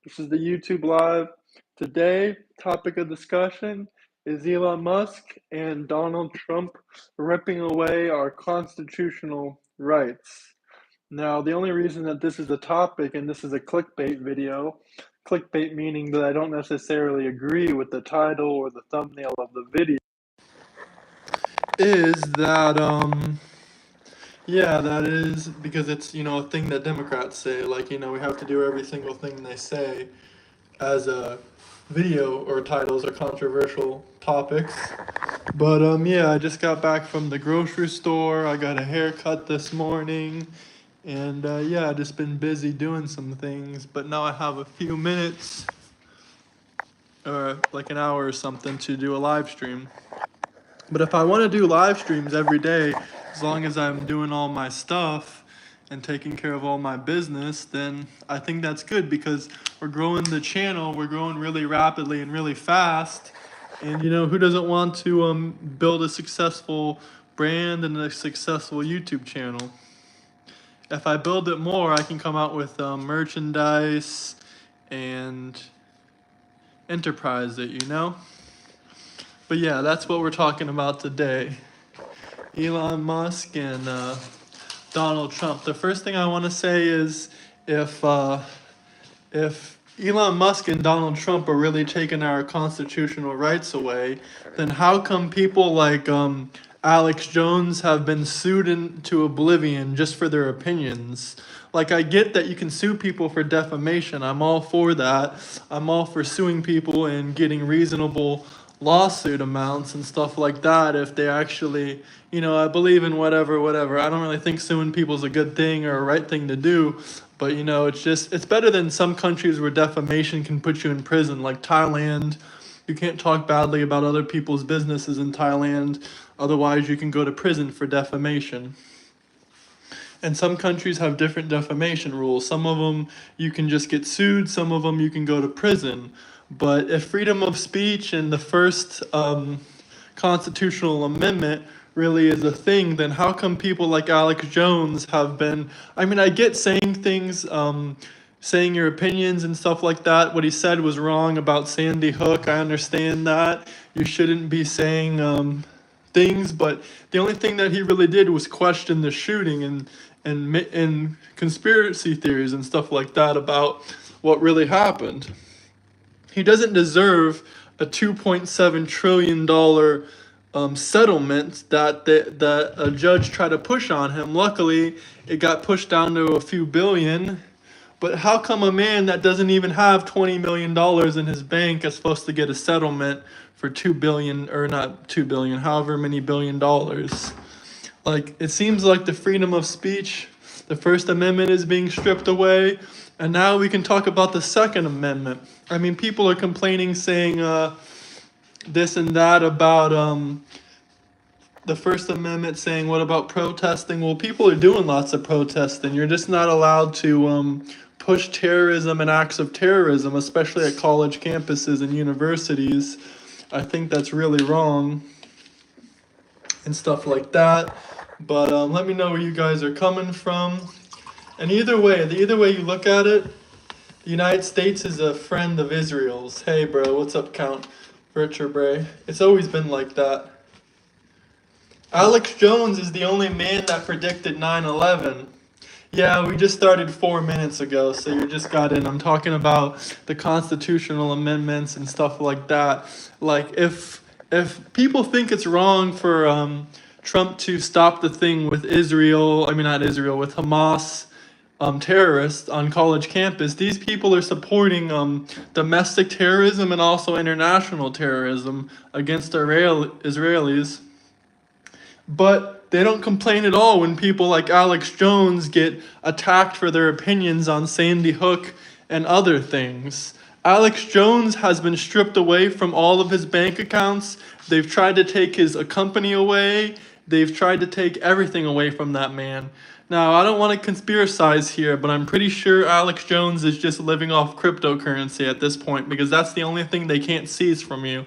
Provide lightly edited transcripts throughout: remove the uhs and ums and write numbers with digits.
This is the YouTube Live. Today, topic of discussion is Elon Musk and Donald Trump ripping away our constitutional rights. Now, the only reason that this is a topic and this is a clickbait video, clickbait meaning that I don't necessarily agree with the title or the thumbnail of the video, is that that is because it's a thing that Democrats say, like, we have to do every single thing they say as a video or titles or controversial topics. But I just got back from the grocery store. I got a haircut this morning, and I just been busy doing some things. But now I have a few minutes, or like an hour or something, to do a live stream. But if I want to do live streams every day, as long as I'm doing all my stuff and taking care of all my business, then I think that's good because we're growing the channel, we're growing really rapidly and really fast. And who doesn't want to build a successful brand and a successful YouTube channel? If I build it more, I can come out with merchandise and enterprise it. But yeah, that's what we're talking about today. Elon Musk and Donald Trump. The first thing I want to say is if Elon Musk and Donald Trump are really taking our constitutional rights away, then how come people like Alex Jones have been sued into oblivion just for their opinions? Like, I get that you can sue people for defamation. I'm all for that. I'm all for suing people and getting reasonable lawsuit amounts and stuff like that if they actually, I believe in whatever. I don't really think suing people is a good thing or a right thing to do, but it's better than some countries where defamation can put you in prison, like Thailand. You can't talk badly about other people's businesses in Thailand, otherwise you can go to prison for defamation. And some countries have different defamation rules. Some of them you can just get sued, some of them you can go to prison. But if freedom of speech and the first constitutional amendment really is a thing, then how come people like Alex Jones have been... I get saying things, saying your opinions and stuff like that. What he said was wrong about Sandy Hook. I understand that. You shouldn't be saying things, but the only thing that he really did was question the shooting and conspiracy theories and stuff like that about what really happened. He doesn't deserve a $2.7 trillion settlement that a judge tried to push on him. Luckily, it got pushed down to a few billion. But how come a man that doesn't even have $20 million in his bank is supposed to get a settlement for $2 billion, or not $2 billion, however many $billion? Like, it seems like the freedom of speech, the First Amendment is being stripped away. And now we can talk about the Second Amendment. People are complaining, saying this and that about the First Amendment, saying, what about protesting? Well, people are doing lots of protesting. You're just not allowed to push terrorism and acts of terrorism, especially at college campuses and universities. I think that's really wrong and stuff like that. But let me know where you guys are coming from. And either way you look at it, the United States is a friend of Israel's. Hey, bro, what's up, Count Vertebrae? It's always been like that. Alex Jones is the only man that predicted 9/11. Yeah, we just started 4 minutes ago, so you just got in. I'm talking about the constitutional amendments and stuff like that. Like, if people think it's wrong for Trump to stop the thing with with Hamas terrorists on college campus, these people are supporting domestic terrorism and also international terrorism against Israelis. But they don't complain at all when people like Alex Jones get attacked for their opinions on Sandy Hook and other things. Alex Jones has been stripped away from all of his bank accounts. They've tried to take his company away. They've tried to take everything away from that man. Now, I don't want to conspiracize here, but I'm pretty sure Alex Jones is just living off cryptocurrency at this point, because that's the only thing they can't seize from you.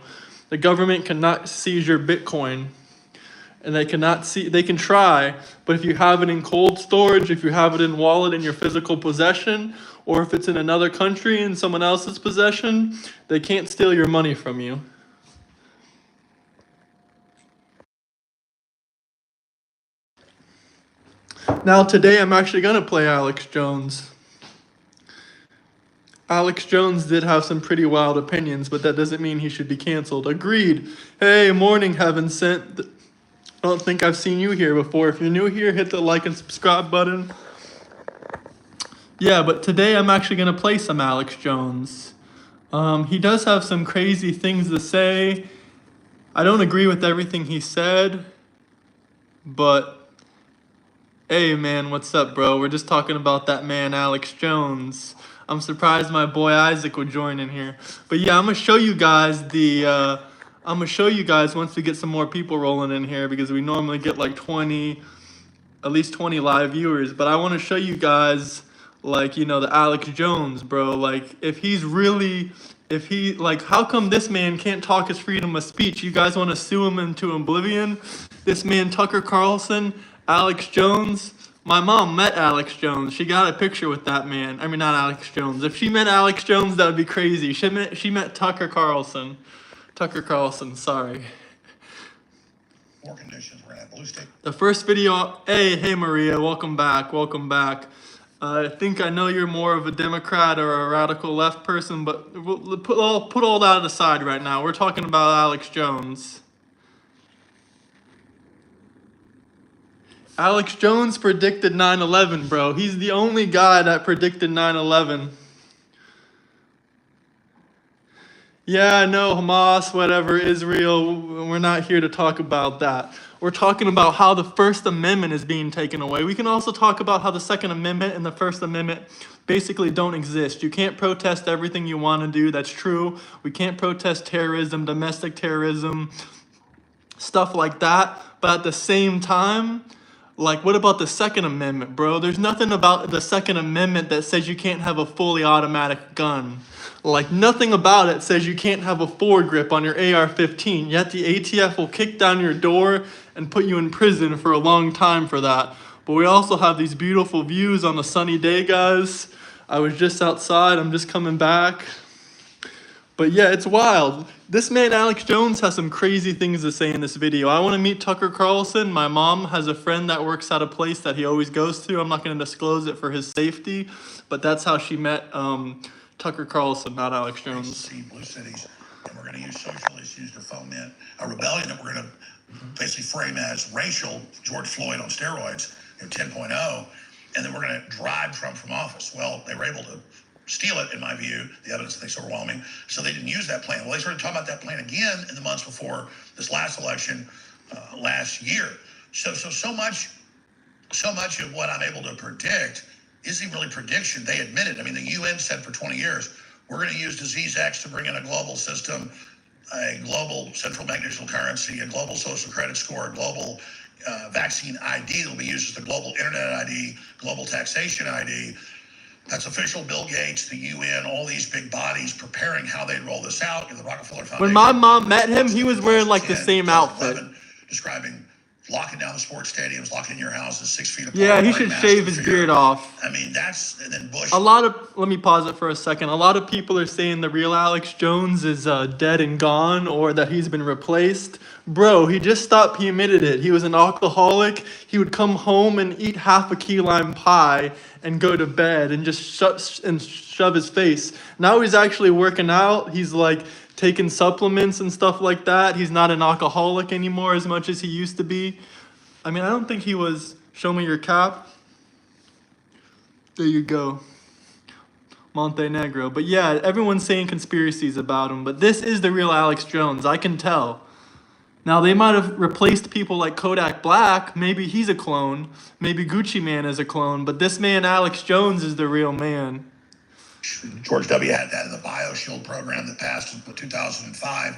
The government cannot seize your Bitcoin. And they can try, but if you have it in cold storage, if you have it in wallet in your physical possession, or if it's in another country in someone else's possession, they can't steal your money from you. Now today I'm actually gonna play Alex Jones. Alex Jones did have some pretty wild opinions, but that doesn't mean he should be canceled. Agreed. Hey, morning, heaven sent. I don't think I've seen you here before. If you're new here, hit the like and subscribe button. Yeah, but today I'm actually going to play some Alex Jones. He does have some crazy things to say. I don't agree with everything he said, but hey man, what's up, bro? We're just talking about that man, Alex Jones. I'm surprised my boy Isaac would join in here. But yeah, I'm gonna show you guys once we get some more people rolling in here, because we normally get like at least 20 live viewers. But I want to show you guys, like, the Alex Jones, bro. Like, how come this man can't talk his freedom of speech? You guys want to sue him into oblivion? This man, Tucker Carlson, Alex Jones. My mom met Alex Jones. She got a picture with that man. I mean, not Alex Jones. If she met Alex Jones, that would be crazy. She met Tucker Carlson. Tucker Carlson, sorry. More conditions. We're gonna have blue stick. The first video. Hey Maria, welcome back. I think I know you're more of a Democrat or a radical left person, but we'll put all that aside right now. We're talking about Alex Jones. Alex Jones predicted 9/11, bro. He's the only guy that predicted 9/11. Yeah, I know, Hamas, whatever, Israel. We're not here to talk about that. We're talking about how the First Amendment is being taken away. We can also talk about how the Second Amendment and the First Amendment basically don't exist. You can't protest everything you want to do. That's true. We can't protest terrorism, domestic terrorism, stuff like that. But at the same time, like, what about the Second Amendment, bro? There's nothing about the Second Amendment that says you can't have a fully automatic gun. Like, nothing about it says you can't have a foregrip on your AR-15. Yet the ATF will kick down your door and put you in prison for a long time for that. But we also have these beautiful views on a sunny day, guys. I was just outside. I'm just coming back. But yeah, it's wild. This man, Alex Jones, has some crazy things to say in this video. I want to meet Tucker Carlson. My mom has a friend that works at a place that he always goes to. I'm not going to disclose it for his safety, but that's how she met Tucker Carlson, not Alex Jones. See blue cities, and we're going to use social issues to foment a rebellion that we're going to basically frame as racial, George Floyd on steroids, 10.0, and then we're going to drive Trump from office. Well, they were able to steal it, in my view. The evidence is overwhelming. So they didn't use that plan. Well, they started talking about that plan again in the months before this last election last year. So much of what I'm able to predict isn't really prediction. They admit it. I mean, the UN said for 20 years, we're going to use disease X to bring in a global system, a global central bank digital currency, a global social credit score, a global vaccine ID that will be used as the global internet ID, global taxation ID. That's official. Bill Gates, the UN, all these big bodies preparing how they'd roll this out. The Rockefeller Foundation. When my mom met him, he was wearing like the same outfit. Describing locking down the sports stadiums, locking your houses 6 feet apart. Yeah, he should shave his beard off. I mean, and then Bush. Let me pause it for a second. A lot of people are saying the real Alex Jones is dead and gone, or that he's been replaced. Bro, he just stopped. He admitted it. He was an alcoholic. He would come home and eat half a key lime pie and go to bed and just shove his face. Now he's actually working out. He's like taking supplements and stuff like that. He's not an alcoholic anymore as much as he used to be. I mean, I don't think he was. Show me your cap. There you go. Montenegro. But yeah, everyone's saying conspiracies about him. But this is the real Alex Jones. I can tell. Now, they might have replaced people like Kodak Black. Maybe he's a clone. Maybe Gucci Man is a clone. But this man, Alex Jones, is the real man. George W. had that in the BioShield program that passed in 2005,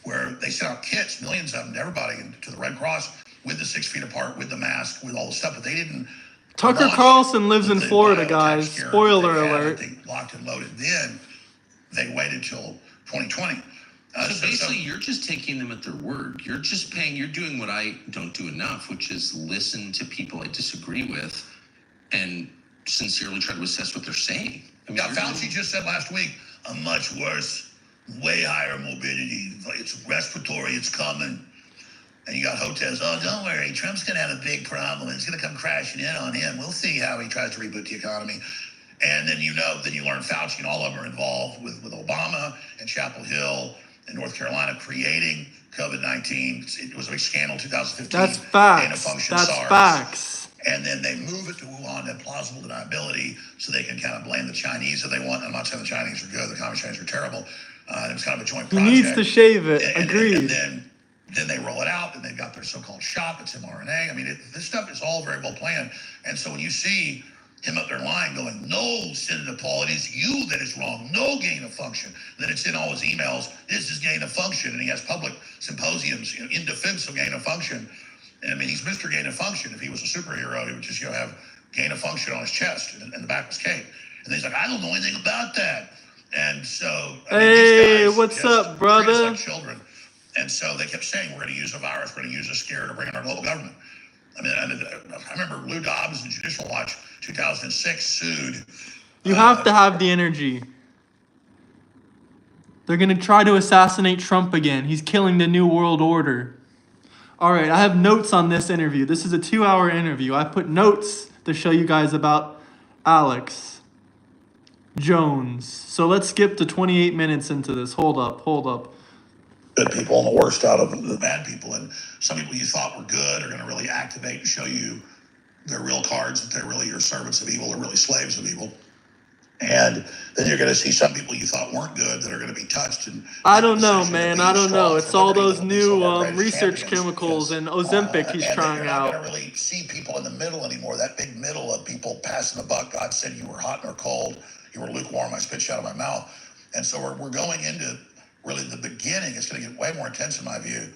where they sent out kits, millions of them, to everybody, to the Red Cross, with the 6 feet apart, with the mask, with all the stuff. But they didn't. Tucker Carlson lives in Florida, guys. Spoiler alert. They locked and loaded. Then they waited till 2020. So basically, you're just taking them at their word. You're doing what I don't do enough, which is listen to people I disagree with and sincerely try to assess what they're saying. I mean, Yeah, Fauci just said last week, a much worse, way higher morbidity. It's respiratory, it's coming. And you got hotels. Oh, don't worry, Trump's going to have a big problem. It's going to come crashing in on him. We'll see how he tries to reboot the economy. And then you learn Fauci and all of them are involved with Obama and Chapel Hill and North Carolina creating COVID-19. It was a big scandal in 2015. That's facts. Gain of function That's SARS. facts. And then they move it to Wuhan at plausible deniability so they can kind of blame the Chinese if they want. I'm not saying the Chinese are good. The Communist Chinese are terrible. It was kind of a joint He project. needs to shave it. Agreed. And then they roll it out, and they've got their so-called shop. It's mRNA. I mean, this stuff is all very well planned. And so when you see him up there lying, going, "No, Senator Paul, it is you that is wrong. No gain of function." Then it's in all his emails. This is gain of function, and he has public symposiums in defense of gain of function. And I mean, he's Mr. Gain of Function. If he was a superhero, he would just have gain of function on his chest and the back of his cape. And he's like, "I don't know anything about that." And so, hey, what's up, brother? Treat us like children. And so they kept saying, we're going to use a virus, we're going to use a scare to bring in our global government. I mean, I remember Lou Dobbs in Judicial Watch 2006 sued. You have to have the energy. They're going to try to assassinate Trump again. He's killing the New World Order. All right, I have notes on this interview. This is a 2-hour interview. I put notes to show you guys about Alex Jones. So let's skip to 28 minutes into this. Hold up. Good people and the worst out of the bad people. And some people you thought were good are going to really activate and show you their real cards, that they're really your servants of evil, they're really slaves of evil. And then you're going to see some people you thought weren't good that are going to be touched. And I don't know, man. I don't know. It's all those new research chemicals and Ozempic he's trying out. You're not going to really see people in the middle anymore. That big middle of people passing the buck. God said you were hot or cold. You were lukewarm. I spit you out of my mouth. And so we're going into really the beginning. It's going to get way more intense in my view.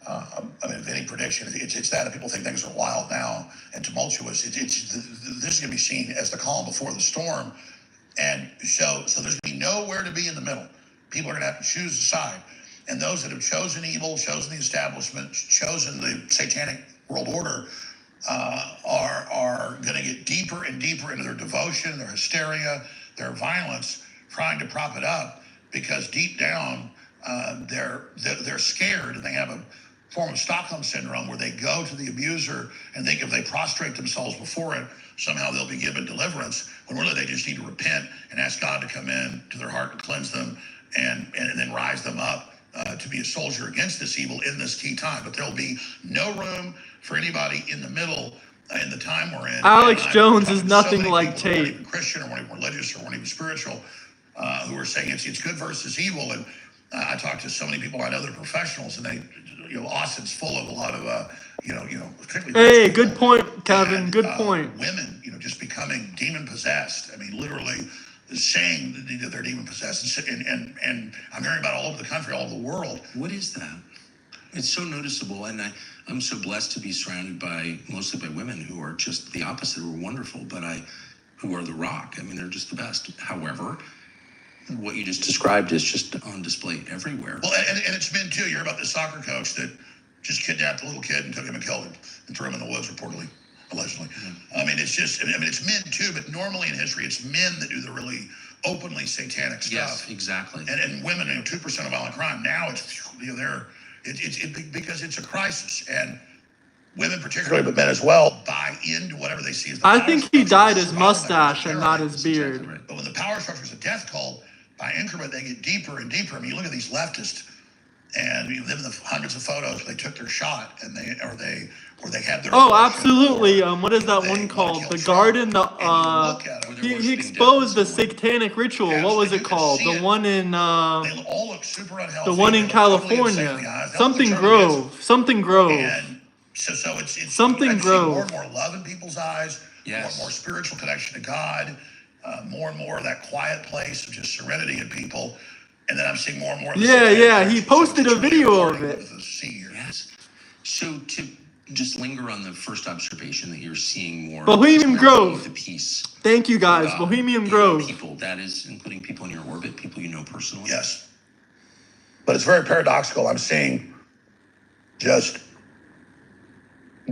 I mean, if any prediction, it's that people think things are wild now and tumultuous. This is going to be seen as the calm before the storm. And so there's going to be nowhere to be in the middle. People are going to have to choose a side. And those that have chosen evil, chosen the establishment, chosen the satanic world order, are going to get deeper and deeper into their devotion, their hysteria, their violence, trying to prop it up, because deep down they're scared, and they have a form of Stockholm syndrome where they go to the abuser and think if they prostrate themselves before it, somehow they'll be given deliverance, when really they just need to repent and ask God to come in to their heart and cleanse them and then rise them up to be a soldier against this evil in this key time. But there'll be no room for anybody in the middle in the time we're in. Alex Jones is nothing like Tate. Who weren't even Christian or weren't even religious or weren't even spiritual, who are saying it's good versus evil. And I talk to so many people I know that are professionals, and they, Austin's full of a lot of, particularly. Hey, good point, Kevin. And, good point. Women, just becoming demon possessed. I mean, literally saying that they're demon possessed, and I'm hearing about all over the country, all over the world. What is that? It's so noticeable, and I'm so blessed to be surrounded mostly by women who are just the opposite, who are wonderful, but who are the rock. I mean, they're just the best. However, what you just described is just on display everywhere. Well, and it's men too. You hear about the soccer coach that just kidnapped the little kid and took him and killed him and threw him in the woods, reportedly, allegedly. Mm-hmm. I mean, it's men too, but normally in history, it's men that do the really openly satanic stuff. Yes, exactly. And women, 2% of violent crime. Now it's because it's a crisis, and women particularly, but men as well, buy into whatever they see as the power I think he structure. dyed his mustache and not his beard. Exactly right. But when the power structure is a death cult, by increment they get deeper and deeper. I mean, you look at these leftists, and you live in the hundreds of photos where they took their shot and they had their. Oh, absolutely. What is that one called? The Garden. He exposed the satanic ritual. What was it called? The one in. They all look super unhealthy. The one in California. Something Grove. Something Grove. And so it's Something Grove. More and more love in people's eyes. Yes. More and more spiritual connection to God. More and more of that quiet place of just serenity in people. And then I'm seeing more and more of Yeah, he posted a video of it. Yes. So to just linger on the first observation that you're seeing more Bohemian Grove. The peace. Thank you guys. Bohemian Grove. People, that is including people in your orbit, people you know personally. Yes. But it's very paradoxical. I'm seeing just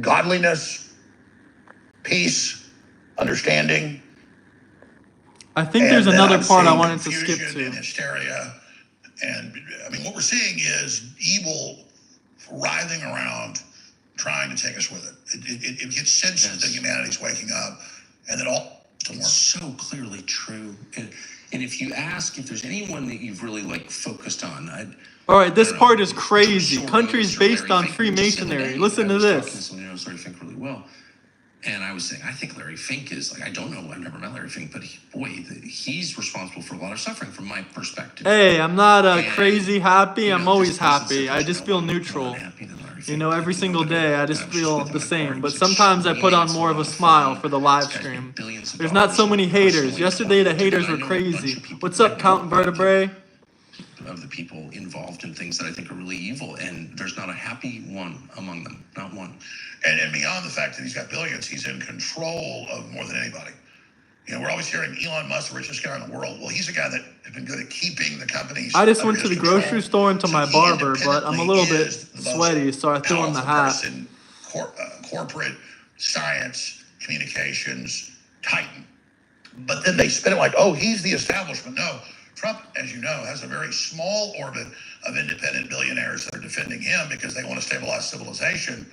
godliness, peace, understanding, I think there's And then another I'm part I seeing wanted to skip confusion and to. hysteria. And I mean, what we're seeing is evil writhing around, trying to take us with it. It gets senses that humanity's waking up, and that all doesn't work. It's so clearly true. And if you ask if there's anyone that you've really like focused on, All right, this I don't part know, is crazy. George Countries Soros or based Larry on Fink. Just the other Freemasonry. day, Listen I to was talking to this. someone who knows Larry Fink really well. And I was saying, I think Larry Fink is like, I don't know, I've never met Larry Fink, but he's responsible for a lot of suffering from my perspective. Hey, I'm not And, crazy happy. you know, I'm this always person happy. said I there's just no feel one more neutral. unhappy than Larry You Fink. know, every You know, single but day I and just I was feel with him the at a same. party. But He was sometimes I put on extremely more of a on the smile phone. for the live This guy's made stream. billions of There's not so dollars many haters. personally Yesterday the to do, haters and I were know a bunch crazy. of people What's that up, Count Vertebrae? of the people involved in things that I think are really evil, and there's not a happy one among them, not one. And beyond the fact that he's got billions, he's in control of more than anybody. You know, we're always hearing Elon Musk, the richest guy in the world. Well, he's a guy that has been good at keeping the companies. I just under went to his the control. grocery store and to So my he barber, but I'm a little independently bit is the most sweaty, so I threw on the powerful hat. person, corporate, science, communications, titan. But then they spin it like, oh, he's the establishment. No, Trump, as you know, has a very small orbit of independent billionaires that are defending him because they want to stabilize civilization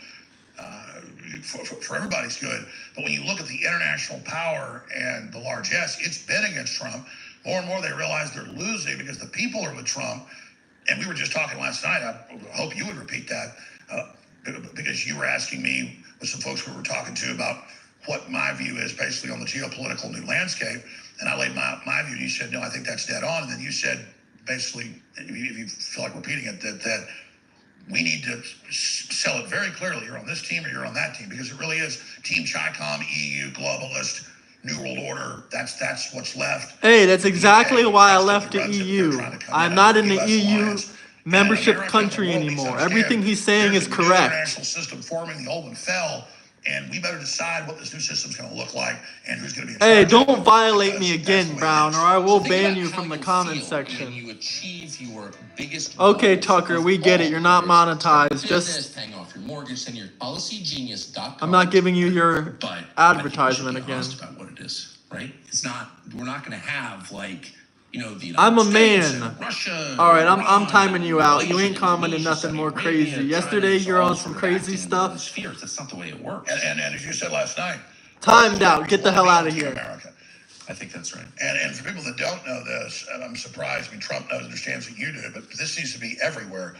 for everybody's good. But when you look at the international power and the largesse, it's been against Trump. More and more they realize they're losing because the people are with Trump. And we were just talking last night. I hope you would repeat that because you were asking me with some folks we were talking to about what my view is basically on the geopolitical new landscape. And I laid my view, and you said, no, I think that's dead on. And then you said, basically, if you feel like repeating it, that we need to sell it very clearly. You're on this team or you're on that team, because it really is Team Chi-Com, EU, globalist, New World Order. That's what's left. Hey, that's exactly why I left the runs it. They're EU. trying to come I'm out not of in the US EU alliance. membership And America country and the world needs to anymore. understand Everything he's saying there's is a new correct. international system forming. The old one fell. And we better decide what this new system's going to look like and who's going to be in charge. Hey, of don't it, violate because me that's the again, way it Brown, is. or I will So think ban about you how from the you'll comment feel section. when you achieve your biggest Okay, goals Tucker, of we get it. all You're not careers. Start a monetized. business, Just, paying off your mortgage, send your policygenius.com. I'm not giving you your But advertisement I think we again. should be honest about what it is, right? We're not going to have like, you know, the United I'm a States man. and Russia. All right, I'm Iran, timing you out. You Malaysia, ain't commenting Indonesia, nothing more Saudi Arabia, crazy. China, Yesterday, it's you're all on sort some of crazy acting in stuff. spheres. That's not the way it works. And as you said last night, Timed out. Get the we hell wanna out be of on Team here. America. I think that's right. And for people that don't know this, and I'm surprised. I mean, Trump understands that you do, but this needs to be everywhere.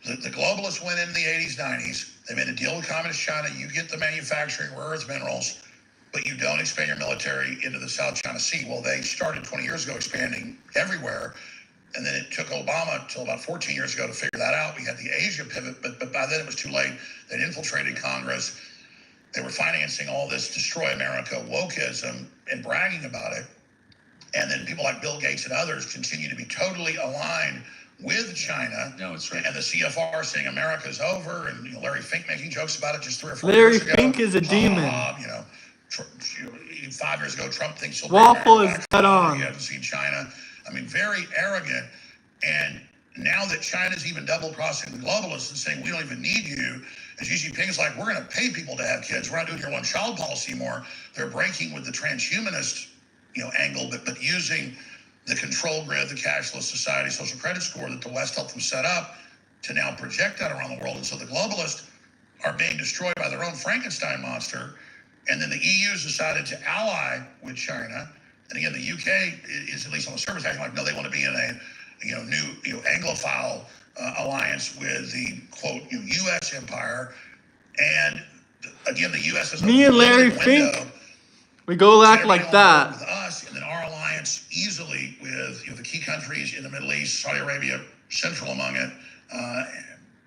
The globalists went in the 80s, 90s. They made a deal with Communist China. You get the manufacturing rare earth minerals, but you don't expand your military into the South China Sea. Well, they started 20 years ago expanding everywhere. And then it took Obama until about 14 years ago to figure that out. We had the Asia pivot, but by then it was too late. They'd infiltrated Congress. They were financing all this destroy America wokeism and bragging about it. And then people like Bill Gates and others continue to be totally aligned with China. No, it's right. And the CFR saying America's over, and Larry Fink making jokes about it just 3 or 4 Larry years ago. Fink is a demon. 5 years ago, Trump thinks he'll Waffle bring is America dead back. on. You haven't seen China. I mean, very arrogant. And now that China's even double-crossing the globalists and saying, we don't even need you, and Xi Jinping's like, we're going to pay people to have kids. We're not doing your one-child policy anymore. They're breaking with the transhumanist, angle, but using the control grid, the cashless society, social credit score that the West helped them set up to now project that around the world. And so the globalists are being destroyed by their own Frankenstein monster. And then the EU's decided to ally with China. And again, the UK is, at least on the surface, acting like, no, they want to be in a new Anglophile alliance with the, quote, U.S. empire. And again, the U.S. has Me and Larry Fink, we go act like that. with us, and then our alliance easily with the key countries in the Middle East, Saudi Arabia, central among it,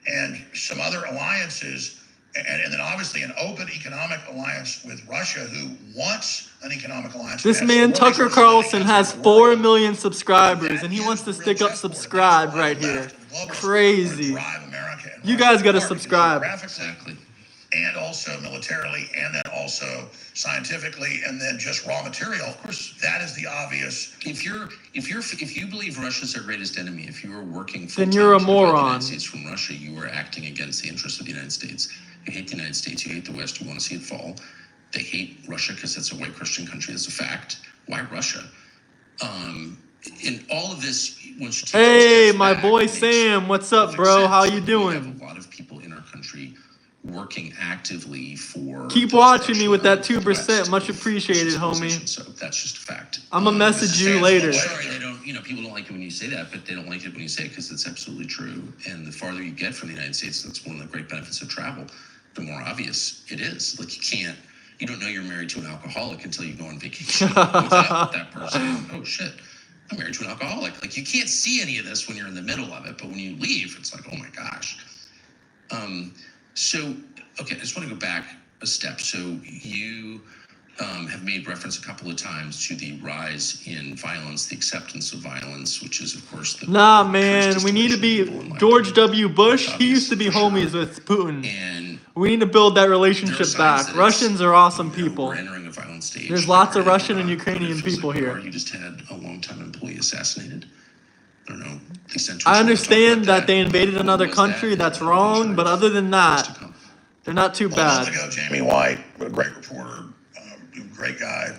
and some other alliances. And then obviously an open economic alliance with Russia, who wants an economic alliance. This man, Tucker Carlson, has 4 million subscribers, and he wants to stick up subscribe right here. Crazy. You guys got to subscribe. Exactly. And also militarily, and then also scientifically, and then just raw material. Of course, that is the obvious. If you believe Russia's our greatest enemy, if you are working then you're a full-time to divide the moron. United States from Russia, you are acting against the interests of the United States. You hate the United States. You hate the West. You want to see it fall. They hate Russia because it's a white Christian country. That's a fact. Why Russia? In all of this, once you take Hey, steps my back, boy it makes Sam, what's up, perfect bro? How sense. you We have doing? a lot of people in our country working actively for Keep the watching me destruction with that of the 2%. West Much and Western appreciated, civilization. homie. So that's just a fact. I'm gonna This message is you stands later. in the way. sorry, they don't. People don't like it when you say that, but they don't like it when you say it because it's absolutely true. And the farther you get from the United States, that's one of the great benefits of travel. The more obvious it is. Like you don't know you're married to an alcoholic until you go on vacation without that person. Oh shit, I'm married to an alcoholic. Like you can't see any of this when you're in the middle of it, but when you leave, it's like, oh my gosh. So okay, I just want to go back a step. So you have made reference a couple of times to the rise in violence, the acceptance of violence, which is, of course, the Nah, truest man, we need to distillation of be evil, in my George opinion. W. Bush. That's He used to obvious, be for sure. homies with Putin. And We need to build that there are relationship signs back. that Russians are awesome we're people. entering a violent stage. There's like lots we're of in Russian and Iraq, but it Ukrainian feels people like we here. are. You just had a longtime employee assassinated. I don't know. The center I talk understand about that they invaded What another was country. that? That's And wrong. But other than what's that, to come. they're not too Well, a month bad. ago, Jamie White, a great reporter, great guy.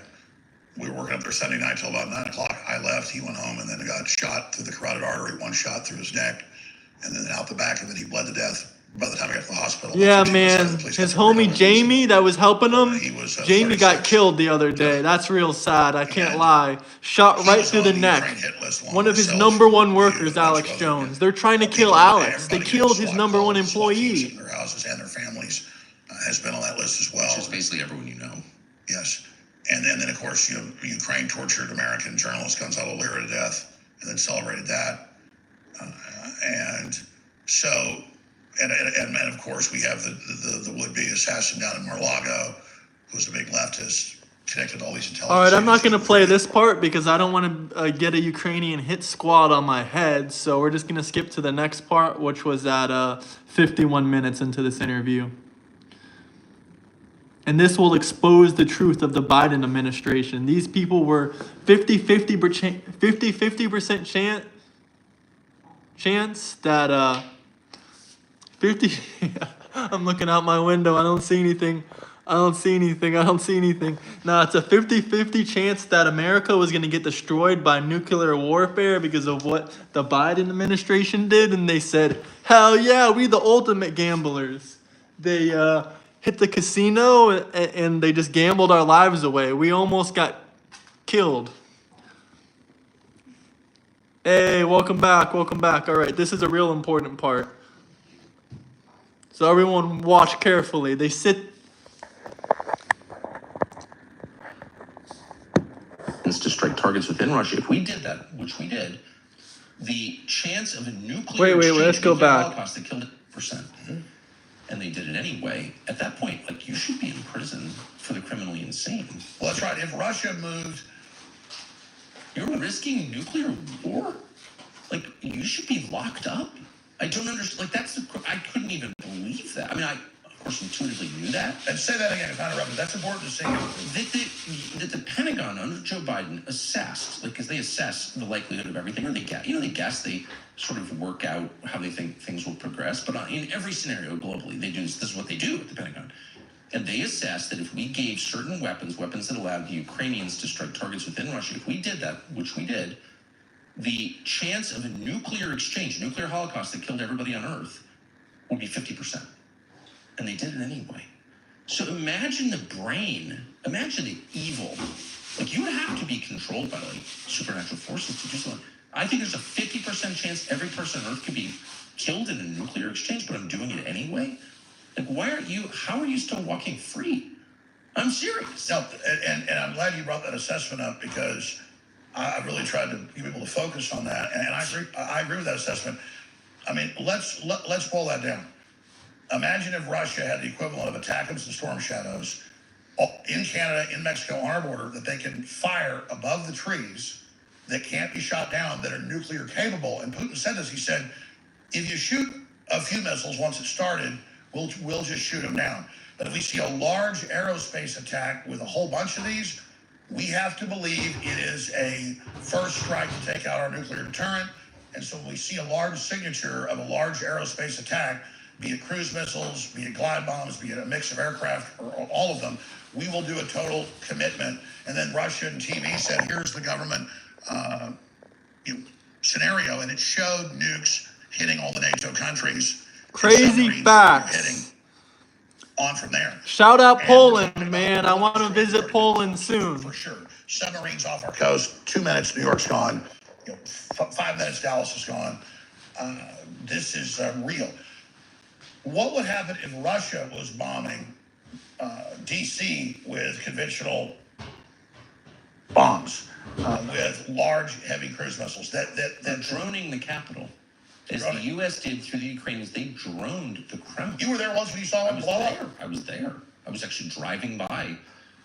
We were working up there Sunday night till about 9 o'clock. I left. He went home and then got shot through the carotid artery, one shot through his neck, and then out the back, and then he bled to death by the time I got to the hospital. Yeah, 15 minutes later, man. the police His got the homie word. Jamie that was helping him, He was Jamie got 36. killed the other day. Yeah. That's real sad. I can't And lie. Shot he right was through on the the neck. Ukraine hit list along One with of his myself, number one you, workers, and a bunch Alex of other Jones. They're trying to people. kill Alex. They Everybody killed getting his SWAT number one calls, SWAT teams employee. in their houses and their families has been on that list as well. Which is basically everyone you know. Yes. And then of course, Ukraine tortured American journalist Gonzalo Lira to death and then celebrated that. And so, and of course, we have the would-be assassin down in Mar-a-Lago, who's a big leftist, connected to all these intelligence. All right, I'm not going to agencies. play this part because I don't want to get a Ukrainian hit squad on my head. So we're just going to skip to the next part, which was at 51 minutes into this interview. And this will expose the truth of the Biden administration. These people were 50% chance that 50 I'm looking out my window. I don't see anything. Nah, it's a 50-50 chance that America was going to get destroyed by nuclear warfare because of what the Biden administration did. And they said, hell yeah, we the ultimate gamblers. They hit the casino and they just gambled our lives away. We almost got killed. Hey, welcome back. All right, this is a real important part. So everyone watch carefully. They sit... To strike targets within Russia. If we did that, which we did, the chance of a nuclear Wait, let's go back. Holocaust that killed 1%, and they did it anyway. At that point, like you should be in prison for the criminally insane. Well, that's right. If Russia moved, you're risking nuclear war. Like you should be locked up. I don't understand. Like I couldn't even believe that. I mean, of course, intuitively knew that. And say that again, if I interrupted. That's important to say. That the Pentagon under Joe Biden assessed, like, because they assess the likelihood of everything, or they guess, they sort of work out how they think things will progress. But in every scenario globally, they do this is what they do at the Pentagon. And they assessed that if we gave certain weapons that allowed the Ukrainians to strike targets within Russia, if we did that, which we did, the chance of a nuclear holocaust that killed everybody on Earth would be 50%. And they did it anyway. So imagine the brain, imagine the evil. Like you would have to be controlled by like supernatural forces to do something. I think there's a 50% chance every person on Earth could be killed in a nuclear exchange, but I'm doing it anyway. Like how are you still walking free? I'm serious. No, and I'm glad you brought that assessment up because I really tried to get people to focus on that. And I agree with that assessment. I mean, let's boil that down. Imagine if Russia had the equivalent of ATACMS and Storm Shadows in Canada, in Mexico, on our border, that they can fire above the trees that can't be shot down, that are nuclear capable. And Putin said this. He said, if you shoot a few missiles once it started, we'll just shoot them down. But if we see a large aerospace attack with a whole bunch of these, we have to believe it is a first strike to take out our nuclear deterrent. And so when we see a large signature of a large aerospace attack, be it cruise missiles, be it glide bombs, be it a mix of aircraft, or all of them, we will do a total commitment. And then Russian TV said, here's the government scenario, and it showed nukes hitting all the NATO countries. Crazy facts. Hitting on from there. Shout out Poland, man. I want to visit Poland soon. For sure. Submarines off our coast. 2 minutes, New York's gone. 5 minutes, Dallas is gone. This is real. What would happen if Russia was bombing D.C. with conventional bombs, with large, heavy cruise missiles? They're droning the capital. As the U.S. did through the Ukrainians, they droned the Kremlin. You were there once when you saw it blow up? I was there. I was actually driving by.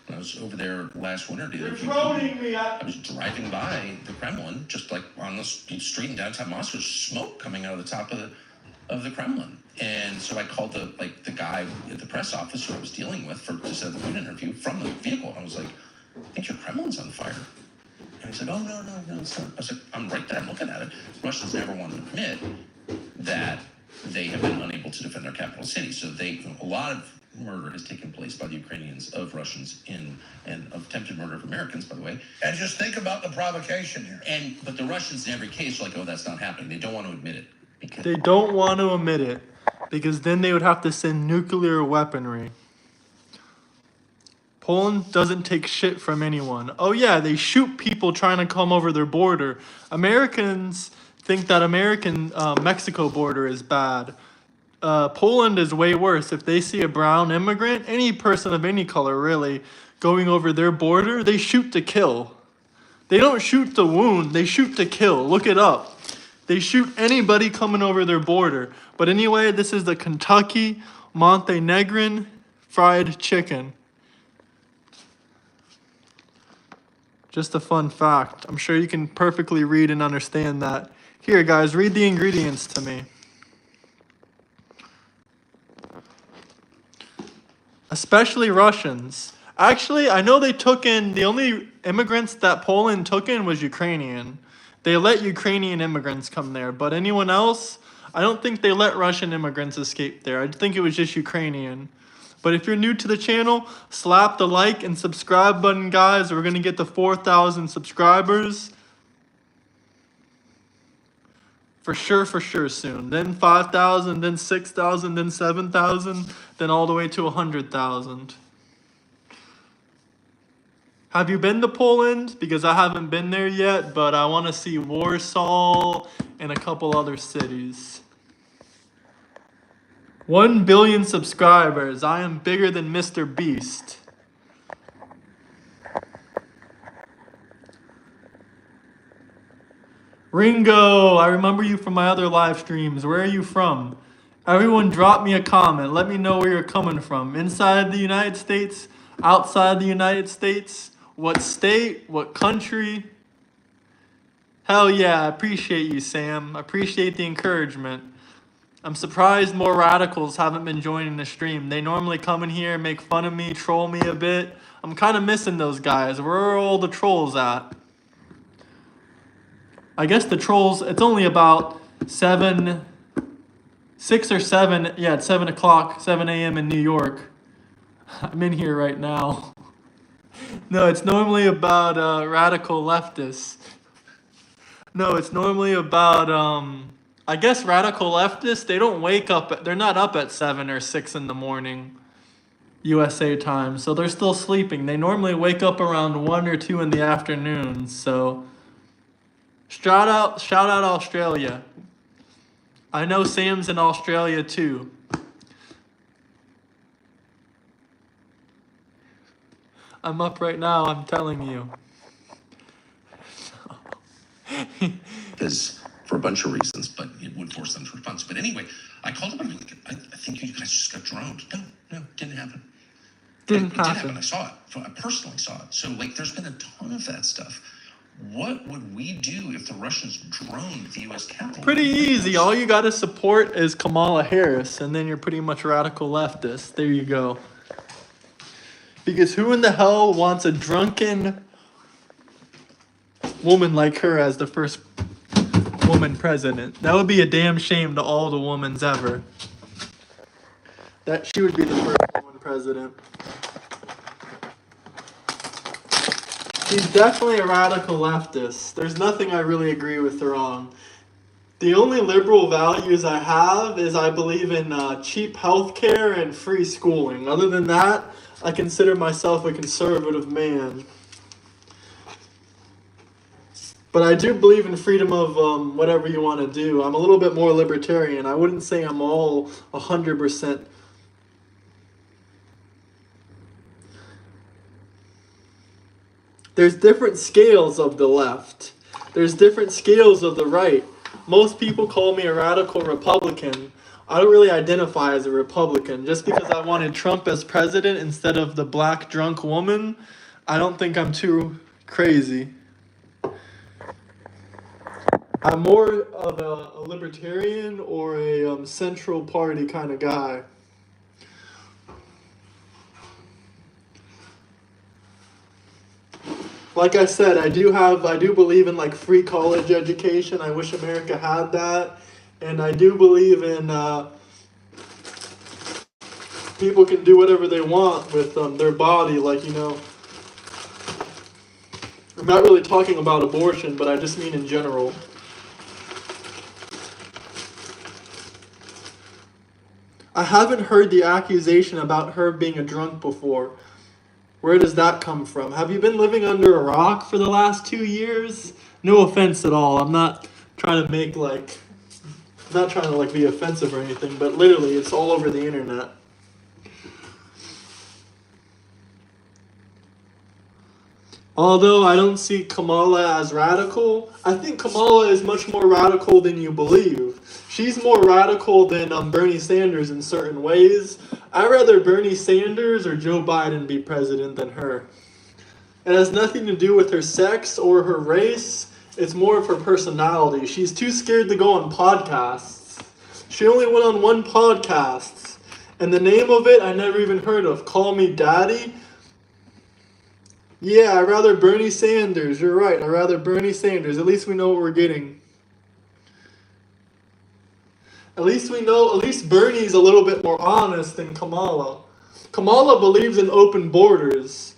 When I was over there last winter. You're droning me. I was driving by the Kremlin, just like on the street in downtown Moscow, smoke coming out of the top of the Kremlin. And so I called the guy at the press office who I was dealing with to set up the phone interview from the vehicle. And I was like, I think your Kremlin's on fire. And he said, oh, no, it's not. I was like, I'm right there, I'm looking at it. Russians never wanted to admit that they have been unable to defend their capital city. So a lot of murder has taken place by the Ukrainians of Russians and of attempted murder of Americans, by the way. And just think about the provocation here. But the Russians in every case are like, oh, that's not happening. They don't want to admit it. They don't want to admit it because then they would have to send nuclear weaponry. Poland doesn't take shit from anyone. Oh yeah, they shoot people trying to come over their border. Americans think that Mexico border is bad. Poland is way worse. If they see a brown immigrant, any person of any color really, going over their border, they shoot to kill. They don't shoot to wound, they shoot to kill. Look it up. They shoot anybody coming over their border. But anyway, this is the Kentucky Montenegrin fried chicken. Just a fun fact. I'm sure you can perfectly read and understand that. Here, guys, read the ingredients to me. Especially Russians. Actually, I know they took in, the only immigrants that Poland took in was Ukrainian. They let Ukrainian immigrants come there, but anyone else, I don't think they let Russian immigrants escape there. I think it was just Ukrainian. But if you're new to the channel, slap the like and subscribe button, guys. We're going to get to 4,000 subscribers. For sure soon. Then 5,000, then 6,000, then 7,000, then all the way to 100,000. Have you been to Poland? Because I haven't been there yet, but I want to see Warsaw and a couple other cities. 1 billion subscribers. I am bigger than Mr. Beast. Ringo, I remember you from my other live streams. Where are you from? Everyone drop me a comment. Let me know where you're coming from. Inside the United States? Outside the United States? What state? What country? Hell yeah, I appreciate you, Sam. I appreciate the encouragement. I'm surprised more radicals haven't been joining the stream. They normally come in here, make fun of me, troll me a bit. I'm kind of missing those guys. Where are all the trolls at? I guess the trolls, it's only about 6 or 7, yeah, it's 7 o'clock, 7 a.m. in New York. I'm in here right now. No, it's normally about radical leftists. No, it's normally about, I guess radical leftists, they don't wake up, they're not up at 7 or 6 in the morning, USA time, so they're still sleeping. They normally wake up around 1 or 2 in the afternoon, so shout out Australia. I know Sam's in Australia too. I'm up right now, I'm telling you. Because for a bunch of reasons, but it would force them to respond. But anyway, I called him and I'm like, I think you guys just got droned. No, it didn't happen. It did happen. I saw it. I personally saw it. So like, there's been a ton of that stuff. What would we do if the Russians droned the U.S. Capitol? Pretty easy. All you got to support is Kamala Harris, and then you're pretty much radical leftist. There you go. Because who in the hell wants a drunken woman like her as the first woman president? That would be a damn shame to all the womans ever. That she would be the first woman president. She's definitely a radical leftist. There's nothing I really agree with her on. The only liberal values I have is I believe in cheap healthcare and free schooling. Other than that, I consider myself a conservative man. But I do believe in freedom of whatever you want to do. I'm a little bit more libertarian. I wouldn't say I'm all 100%. There's different scales of the left. There's different scales of the right. Most people call me a radical Republican. I don't really identify as a Republican. Just because I wanted Trump as president instead of the black drunk woman, I don't think I'm too crazy. I'm more of a libertarian or a central party kind of guy. Like I said, I do believe in like free college education. I wish America had that. And I do believe in people can do whatever they want with their body. Like, I'm not really talking about abortion, but I just mean in general. I haven't heard the accusation about her being a drunk before. Where does that come from? Have you been living under a rock for the last 2 years? No offense at all. I'm not trying to be offensive or anything, but literally it's all over the internet. Although I don't see Kamala as radical, I think Kamala is much more radical than you believe. She's more radical than Bernie Sanders in certain ways. I'd rather Bernie Sanders or Joe Biden be president than her. It has nothing to do with her sex or her race. It's more of her personality. She's too scared to go on podcasts. She only went on one podcast. And the name of it I never even heard of. Call Me Daddy. Yeah, I'd rather Bernie Sanders. You're right. I'd rather Bernie Sanders. At least we know what we're getting. At least Bernie's a little bit more honest than Kamala. Kamala believes in open borders.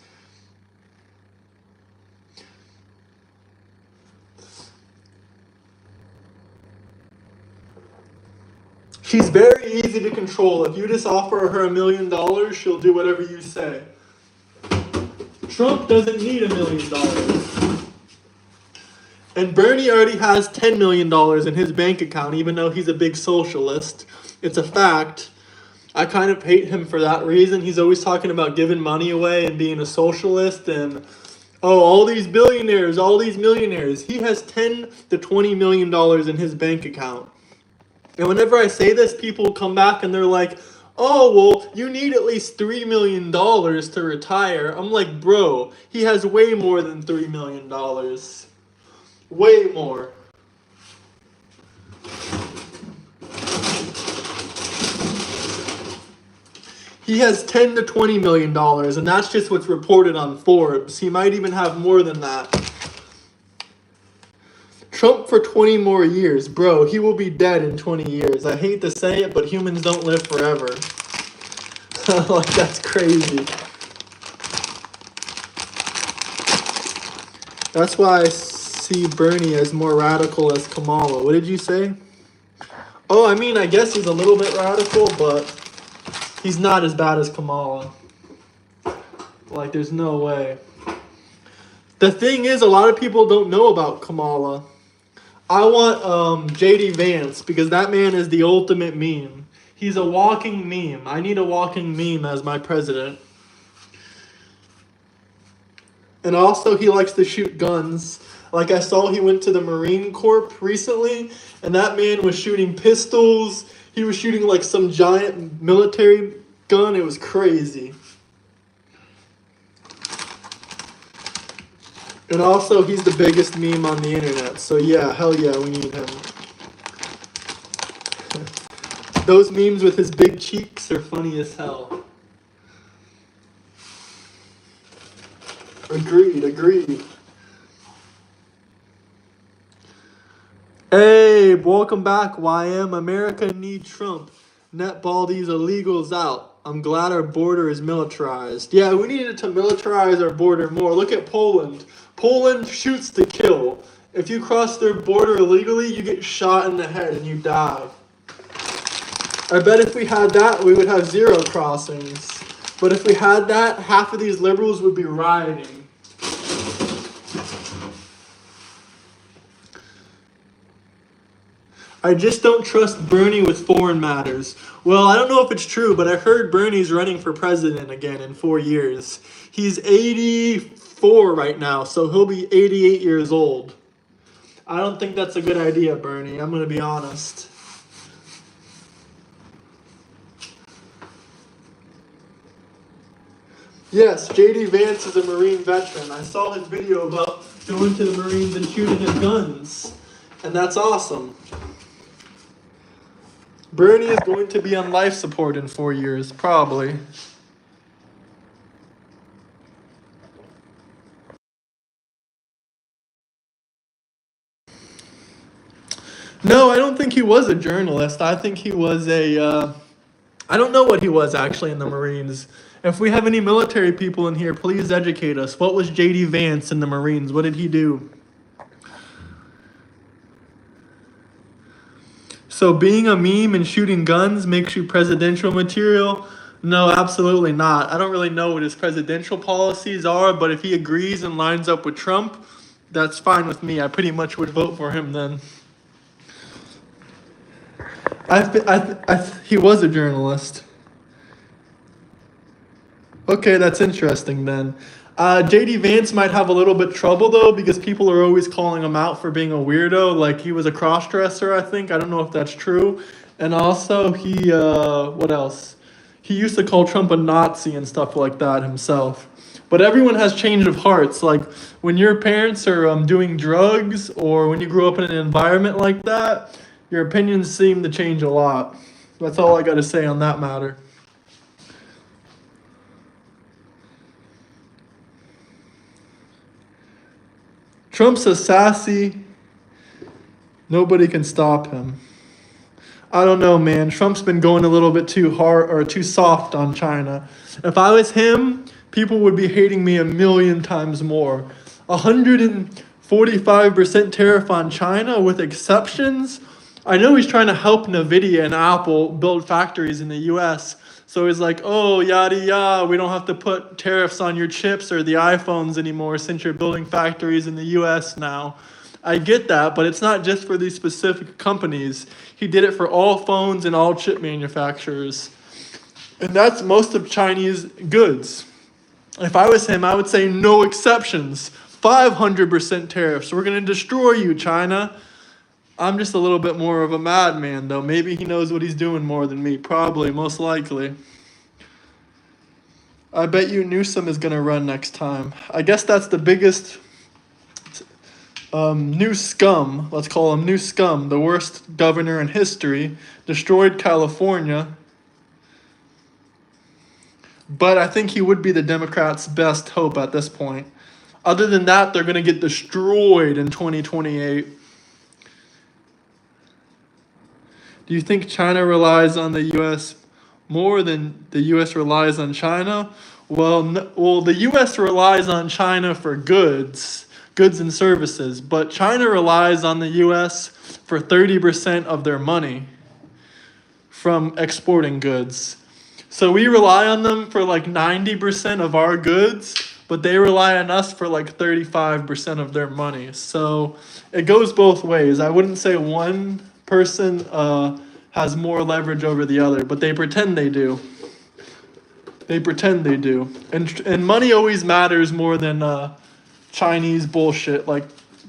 She's very easy to control. If you just offer her $1 million, she'll do whatever you say. Trump doesn't need $1 million. And Bernie already has $10 million in his bank account, even though he's a big socialist. It's a fact. I kind of hate him for that reason. He's always talking about giving money away and being a socialist and, all these billionaires, all these millionaires. He has $10 to $20 million in his bank account. And whenever I say this, people come back and they're like, oh, well, you need at least $3 million to retire. I'm like, bro, he has way more than $3 million. Way more. He has $10 to $20 million, and that's just what's reported on Forbes. He might even have more than that. Trump for 20 more years. Bro, he will be dead in 20 years. I hate to say it, but humans don't live forever. Like, that's crazy. That's why I see Bernie as more radical as Kamala. What did you say? Oh, I mean, I guess he's a little bit radical, but he's not as bad as Kamala. Like, there's no way. The thing is, a lot of people don't know about Kamala. I want J.D. Vance because that man is the ultimate meme. He's a walking meme. I need a walking meme as my president. And also, he likes to shoot guns. Like I saw he went to the Marine Corps recently, and that man was shooting pistols. He was shooting like some giant military gun. It was crazy. And also, he's the biggest meme on the internet. So yeah, hell yeah, we need him. Those memes with his big cheeks are funny as hell. Agreed. Hey, welcome back, YM. America needs Trump. Net ball these illegals out. I'm glad our border is militarized. Yeah, we needed to militarize our border more. Look at Poland. Poland shoots to kill. If you cross their border illegally, you get shot in the head and you die. I bet if we had that, we would have zero crossings. But if we had that, half of these liberals would be rioting. I just don't trust Bernie with foreign matters. Well, I don't know if it's true, but I heard Bernie's running for president again in 4 years. He's 84 right now, so he'll be 88 years old. I don't think that's a good idea, Bernie. I'm going to be honest. Yes, J.D. Vance is a Marine veteran. I saw his video about going to the Marines and shooting his guns. And that's awesome. Bernie is going to be on life support in 4 years, probably. No, I don't think he was a journalist. I think he was I don't know what he was actually in the Marines. If we have any military people in here, please educate us. What was J.D. Vance in the Marines? What did he do? So being a meme and shooting guns makes you presidential material? No, absolutely not. I don't really know what his presidential policies are, but if he agrees and lines up with Trump, that's fine with me. I pretty much would vote for him then. He was a journalist. Okay, that's interesting then. J.D. Vance might have a little bit trouble though because people are always calling him out for being a weirdo. Like he was a cross-dresser, I think. I don't know if that's true. And also what else? He used to call Trump a Nazi and stuff like that himself. But everyone has change of hearts. Like when your parents are doing drugs or when you grew up in an environment like that, your opinions seem to change a lot. That's all I got to say on that matter. Trump's a sassy. Nobody can stop him. I don't know, man. Trump's been going a little bit too hard or too soft on China. If I was him, people would be hating me a million times more. 145% tariff on China with exceptions. I know he's trying to help NVIDIA and Apple build factories in the U.S., so he's like, oh, yada, yada, we don't have to put tariffs on your chips or the iPhones anymore since you're building factories in the U.S. now. I get that, but it's not just for these specific companies. He did it for all phones and all chip manufacturers. And that's most of Chinese goods. If I was him, I would say no exceptions. 500% tariffs. We're going to destroy you, China. I'm just a little bit more of a madman, though. Maybe he knows what he's doing more than me. Probably, most likely. I bet you Newsom is going to run next time. I guess that's the biggest new scum. Let's call him new scum. The worst governor in history. Destroyed California. But I think he would be the Democrats' best hope at this point. Other than that, they're going to get destroyed in 2028. Do you think China relies on the U.S. more than the U.S. relies on China? Well, the U.S. relies on China for goods and services, but China relies on the U.S. for 30% of their money from exporting goods. So we rely on them for like 90% of our goods, but they rely on us for like 35% of their money. So it goes both ways. I wouldn't say one person has more leverage over the other, but they pretend they do. They pretend they do. And money always matters more than Chinese bullshit. Like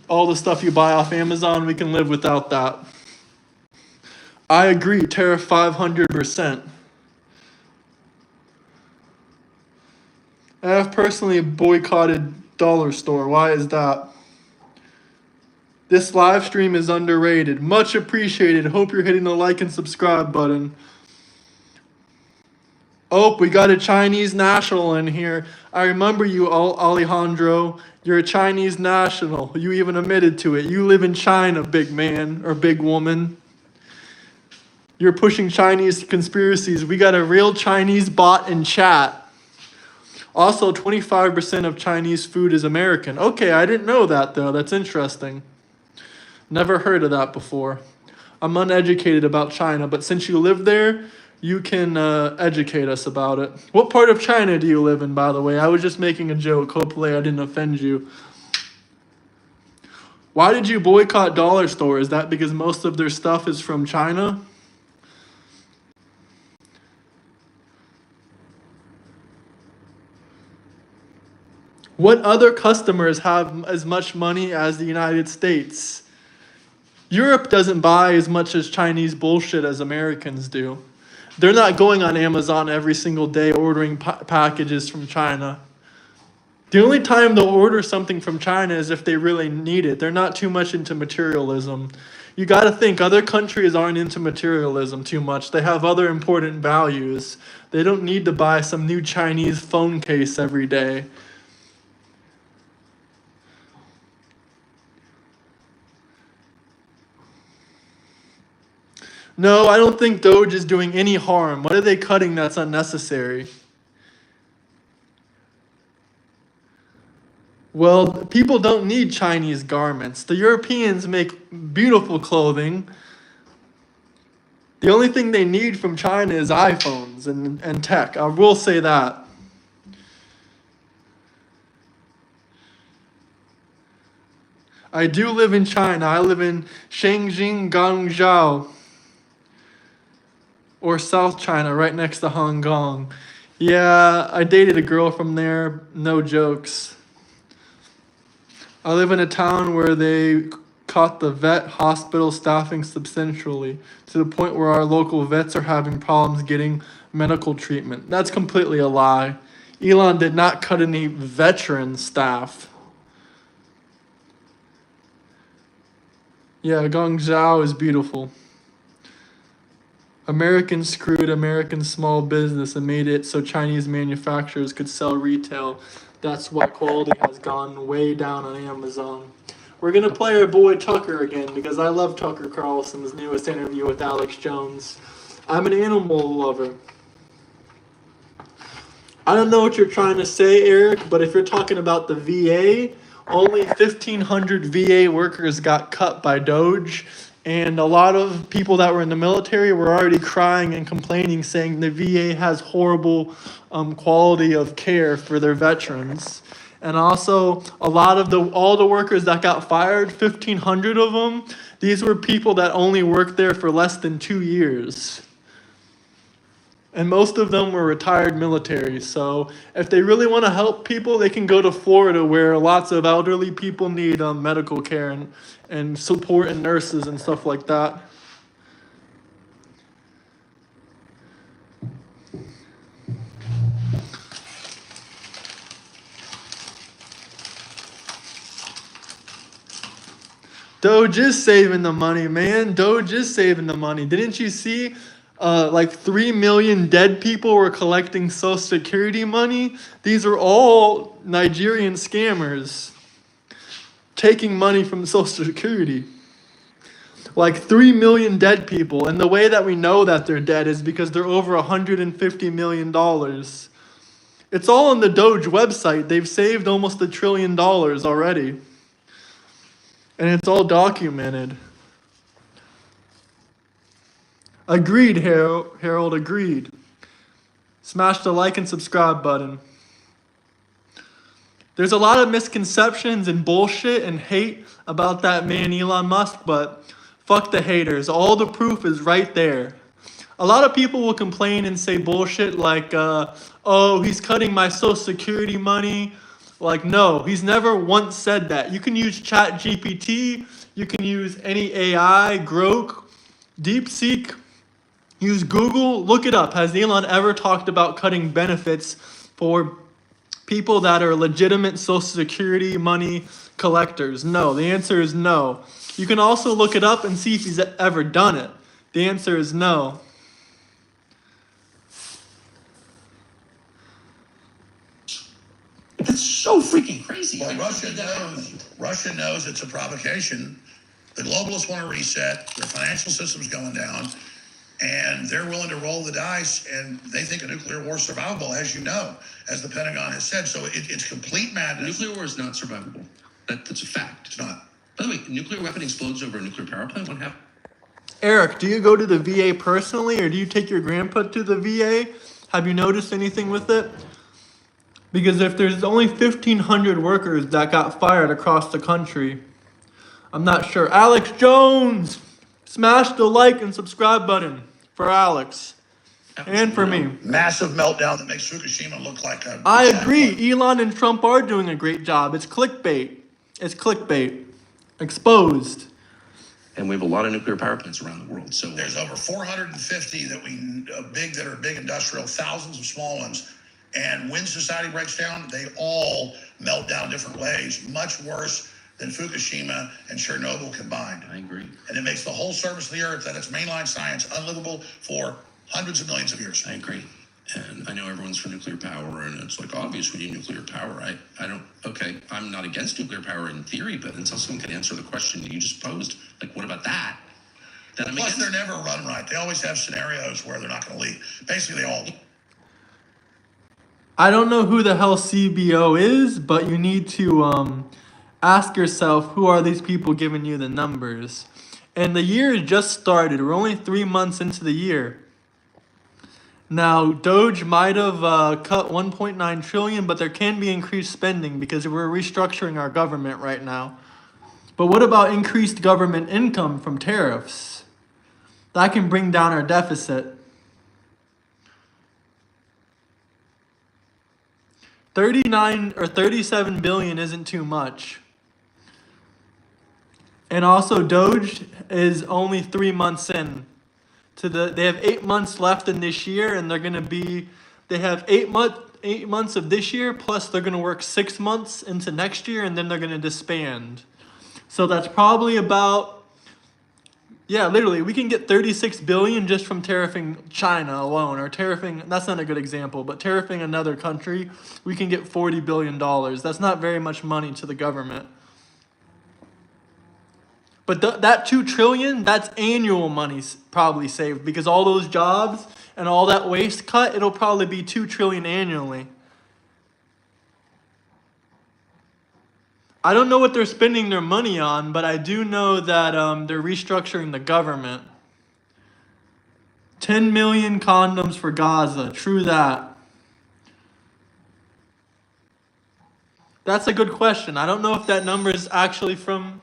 all the stuff you buy off Amazon, we can live without that. I agree, tariff 500%. I have personally boycotted Dollar Store. Why is that? This live stream is underrated. Much appreciated. Hope you're hitting the like and subscribe button. Oh, we got a Chinese national in here. I remember you, Alejandro. You're a Chinese national. You even admitted to it. You live in China, big man or big woman. You're pushing Chinese conspiracies. We got a real Chinese bot in chat. Also, 25% of Chinese food is American. Okay, I didn't know that though. That's interesting. Never heard of that before. I'm uneducated about China, but since you live there, you can educate us about it. What part of China do you live in, by the way? I was just making a joke. Hopefully I didn't offend you. Why did you boycott Dollar Store? Is that because most of their stuff is from China? What other customers have as much money as the United States? Europe doesn't buy as much as Chinese bullshit as Americans do. They're not going on Amazon every single day ordering packages from China. The only time they'll order something from China is if they really need it. They're not too much into materialism. You got to think other countries aren't into materialism too much. They have other important values. They don't need to buy some new Chinese phone case every day. No, I don't think DOGE is doing any harm. What are they cutting that's unnecessary? Well, people don't need Chinese garments. The Europeans make beautiful clothing. The only thing they need from China is iPhones and tech. I will say that. I do live in China. I live in Shangjing, Guangzhou. Or South China, right next to Hong Kong. Yeah, I dated a girl from there. No jokes. I live in a town where they cut the vet hospital staffing substantially to the point where our local vets are having problems getting medical treatment. That's completely a lie. Elon did not cut any veteran staff. Yeah, Guangzhou is beautiful. Americans screwed American small business and made it so Chinese manufacturers could sell retail. That's why quality has gone way down on Amazon. We're going to play our boy Tucker again because I love Tucker Carlson's newest interview with Alex Jones. I'm an animal lover. I don't know what you're trying to say, Eric, but if you're talking about the VA, only 1,500 VA workers got cut by DOGE. And a lot of people that were in the military were already crying and complaining, saying the VA has horrible quality of care for their veterans. And also, a lot of all the workers that got fired, 1,500 of them, these were people that only worked there for less than 2 years. And most of them were retired military. So if they really want to help people, they can go to Florida where lots of elderly people need medical care and support and nurses and stuff like that. DOGE is saving the money, man. DOGE is saving the money. Didn't you see like 3 million dead people were collecting Social Security money? These are all Nigerian scammers taking money from Social Security. Like 3 million dead people. And the way that we know that they're dead is because they're over $150 million. It's all on the DOGE website. They've saved almost $1 trillion already. And it's all documented. Agreed, Harold, agreed. Smash the like and subscribe button. There's a lot of misconceptions and bullshit and hate about that man Elon Musk, but fuck the haters. All the proof is right there. A lot of people will complain and say bullshit like, oh, he's cutting my Social Security money. Like, no, he's never once said that. You can use ChatGPT. You can use any AI, Grok, DeepSeek. Use Google. Look it up. Has Elon ever talked about cutting benefits for people that are legitimate Social Security money collectors? No. The answer is no. You can also look it up and see if he's ever done it. The answer is no. That's so freaking crazy. Well, Russia knows it's a provocation. The globalists want to reset. Their financial system's going down. And they're willing to roll the dice, and they think a nuclear war is survivable, as you know, as the Pentagon has said. So it's complete madness. Nuclear war is not survivable. That's a fact. It's not. By the way, a nuclear weapon explodes over a nuclear power plant. What happened? Eric, do you go to the VA personally, or do you take your grandpa to the VA? Have you noticed anything with it? Because if there's only 1,500 workers that got fired across the country, I'm not sure. Alex Jones! Smash the like and subscribe button for Alex. And for me. Massive meltdown that makes Fukushima look like a... I agree. Elon and Trump are doing a great job. It's clickbait. It's clickbait. Exposed. And we have a lot of nuclear power plants around the world. So there's over 450 that are big industrial, thousands of small ones. And when society breaks down, they all melt down different ways, much worse than Fukushima and Chernobyl combined. I agree. And it makes the whole surface of the earth and its mainline science unlivable for hundreds of millions of years. I agree. And I know everyone's for nuclear power, and it's like obvious we need nuclear power. I don't, okay, I'm not against nuclear power in theory, but until someone can answer the question that you just posed, like, what about that? Then Plus, they're never run right. They always have scenarios where they're not going to leak. Basically, they all... I don't know who the hell CBO is, but you need to ask yourself, who are these people giving you the numbers? And the year just started. We're only 3 months into the year. Now, DOGE might have cut 1.9 trillion, but there can be increased spending because we're restructuring our government right now. But what about increased government income from tariffs? That can bring down our deficit. 39 or 37 billion isn't too much. And also DOGE is only 3 months in. They have 8 months left in this year, and they have 8 months of this year, plus they're gonna work 6 months into next year, and then they're gonna disband. So that's probably about, yeah, literally, we can get 36 billion just from tariffing China alone, or tariffing, that's not a good example, but tariffing another country, we can get $40 billion. That's not very much money to the government. But that 2 trillion, that's annual money probably saved, because all those jobs and all that waste cut, it'll probably be 2 trillion annually. I don't know what they're spending their money on, but I do know that they're restructuring the government. 10 million condoms for Gaza, true that. That's a good question. I don't know if that number is actually from...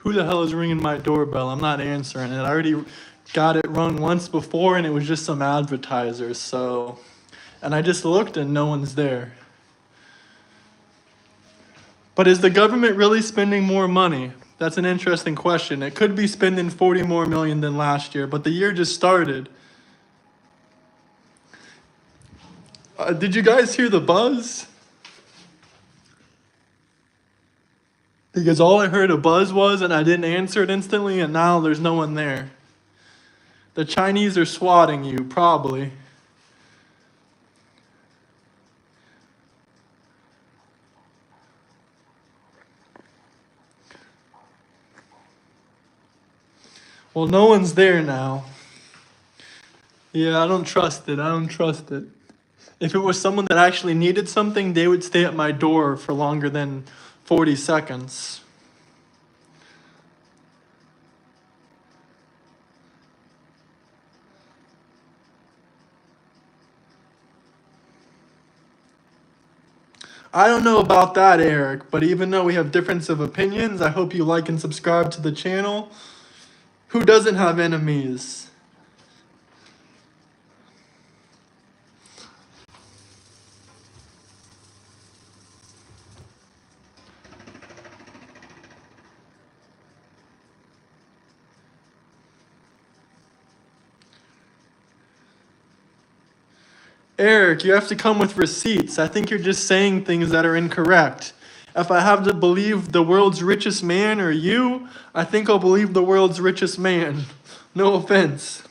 Who the hell is ringing my doorbell? I'm not answering it. I already got it rung once before, and it was just some advertisers. So, and I just looked and no one's there. But is the government really spending more money? That's an interesting question. It could be spending 40 more million than last year, but the year just started. Did you guys hear the buzz? Because all I heard a buzz was, and I didn't answer it instantly, and now there's no one there. The Chinese are swatting you, probably. Well, no one's there now. Yeah, I don't trust it. I don't trust it. If it was someone that actually needed something, they would stay at my door for longer than 40 seconds. I don't know about that, Eric, but even though we have difference of opinions, I hope you like and subscribe to the channel. Who doesn't have enemies? Eric, you have to come with receipts. I think you're just saying things that are incorrect. If I have to believe the world's richest man or you, I think I'll believe the world's richest man. No offense.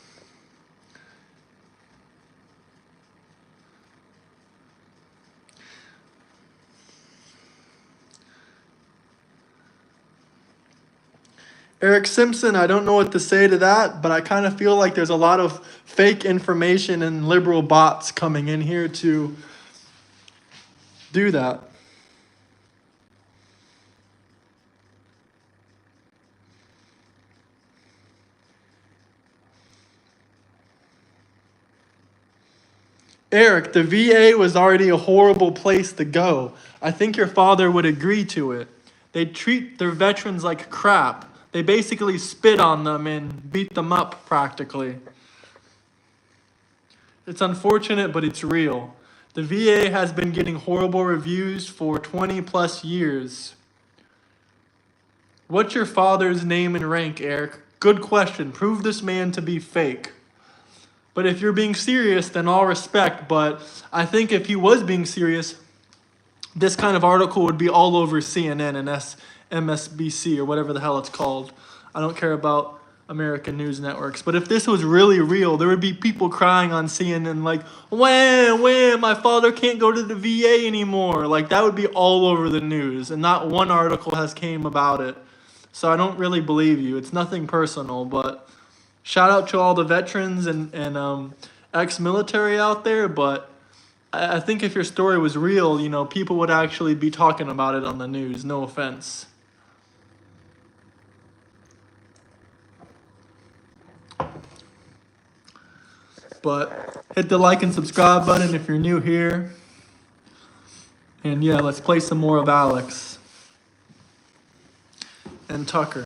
Eric Simpson, I don't know what to say to that, but I kind of feel like there's a lot of fake information and liberal bots coming in here to do that. Eric, the VA was already a horrible place to go. I think your father would agree to it. They treat their veterans like crap. They basically spit on them and beat them up practically. It's unfortunate, but it's real. The VA has been getting horrible reviews for 20 plus years. What's your father's name and rank, Eric? Good question. Prove this man to be fake. But if you're being serious, then all respect. But I think if he was being serious, this kind of article would be all over CNN and MSNBC or whatever the hell it's called. I don't care about American news networks. But if this was really real, there would be people crying on CNN like, wham, my father can't go to the VA anymore. Like, that would be all over the news. And not one article has came about it. So I don't really believe you. It's nothing personal, but shout out to all the veterans and ex-military out there. But I think if your story was real, you know, people would actually be talking about it on the news. No offense. But hit the like and subscribe button if you're new here. And yeah, let's play some more of Alex and Tucker.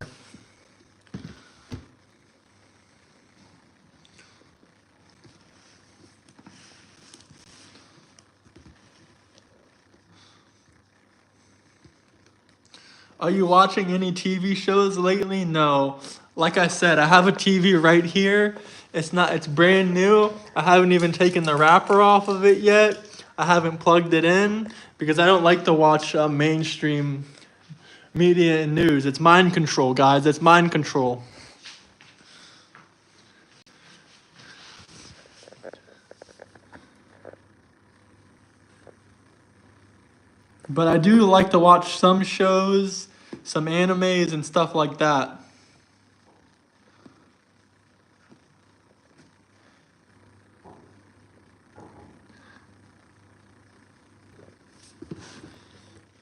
Are you watching any TV shows lately? No. Like I said, I have a TV right here. It's brand new. I haven't even taken the wrapper off of it yet. I haven't plugged it in because I don't like to watch mainstream media and news. It's mind control, guys. It's mind control. But I do like to watch some shows, some animes and stuff like that.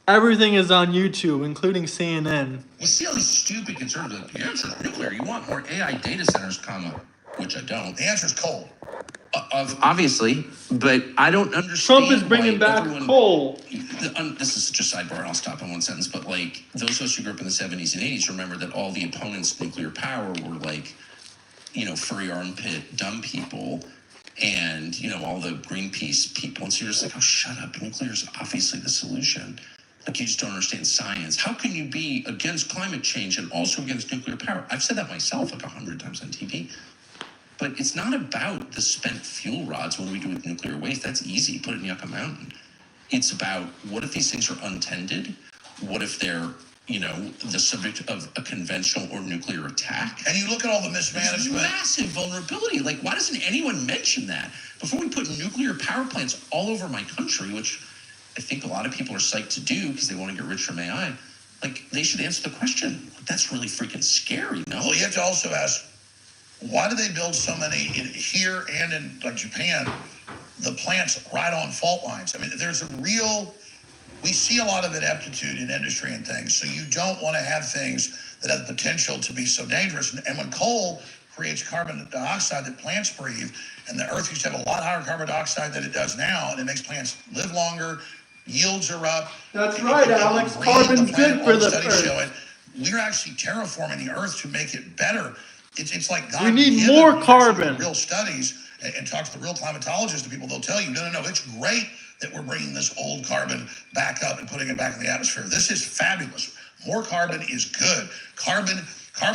Everything is on YouTube, including CNN. You see all these stupid conservatives. The answer is nuclear. You want more AI data centers, which I don't. The answer is coal. Obviously, but I don't understand. Trump is bringing back coal. This is just a sidebar, and I'll stop in one sentence. But like those of us who grew up in the 70s and 80s remember that all the opponents of nuclear power were like, furry armpit dumb people, and all the Greenpeace people. And so you're just like, oh, shut up! Nuclear is obviously the solution. Like you just don't understand science. How can you be against climate change and also against nuclear power? I've said that myself like 100 times on TV. But it's not about the spent fuel rods. What do we do with nuclear waste? That's easy. Put it in Yucca Mountain. It's about what if these things are untended? What if they're, the subject of a conventional or nuclear attack? And you look at all the mismanagement. Massive vulnerability. Like, why doesn't anyone mention that? Before we put nuclear power plants all over my country, which I think a lot of people are psyched to do because they want to get rich from AI, like, they should answer the question. That's really freaking scary, no? Well, you have to also ask, why do they build so many here and in like Japan, the plants right on fault lines? I mean, we see a lot of ineptitude in industry and things. So you don't want to have things that have the potential to be so dangerous. And when coal creates carbon dioxide that plants breathe, and the earth used to have a lot higher carbon dioxide than it does now, and it makes plants live longer, yields are up. That's right, Alex. Carbon's good for the earth. We're actually terraforming the earth to make it better. It's like God. We need more carbon. Real studies and talk to the real climatologists and people. They'll tell you, no. It's great that we're bringing this old carbon back up and putting it back in the atmosphere. This is fabulous. More carbon is good. Carbon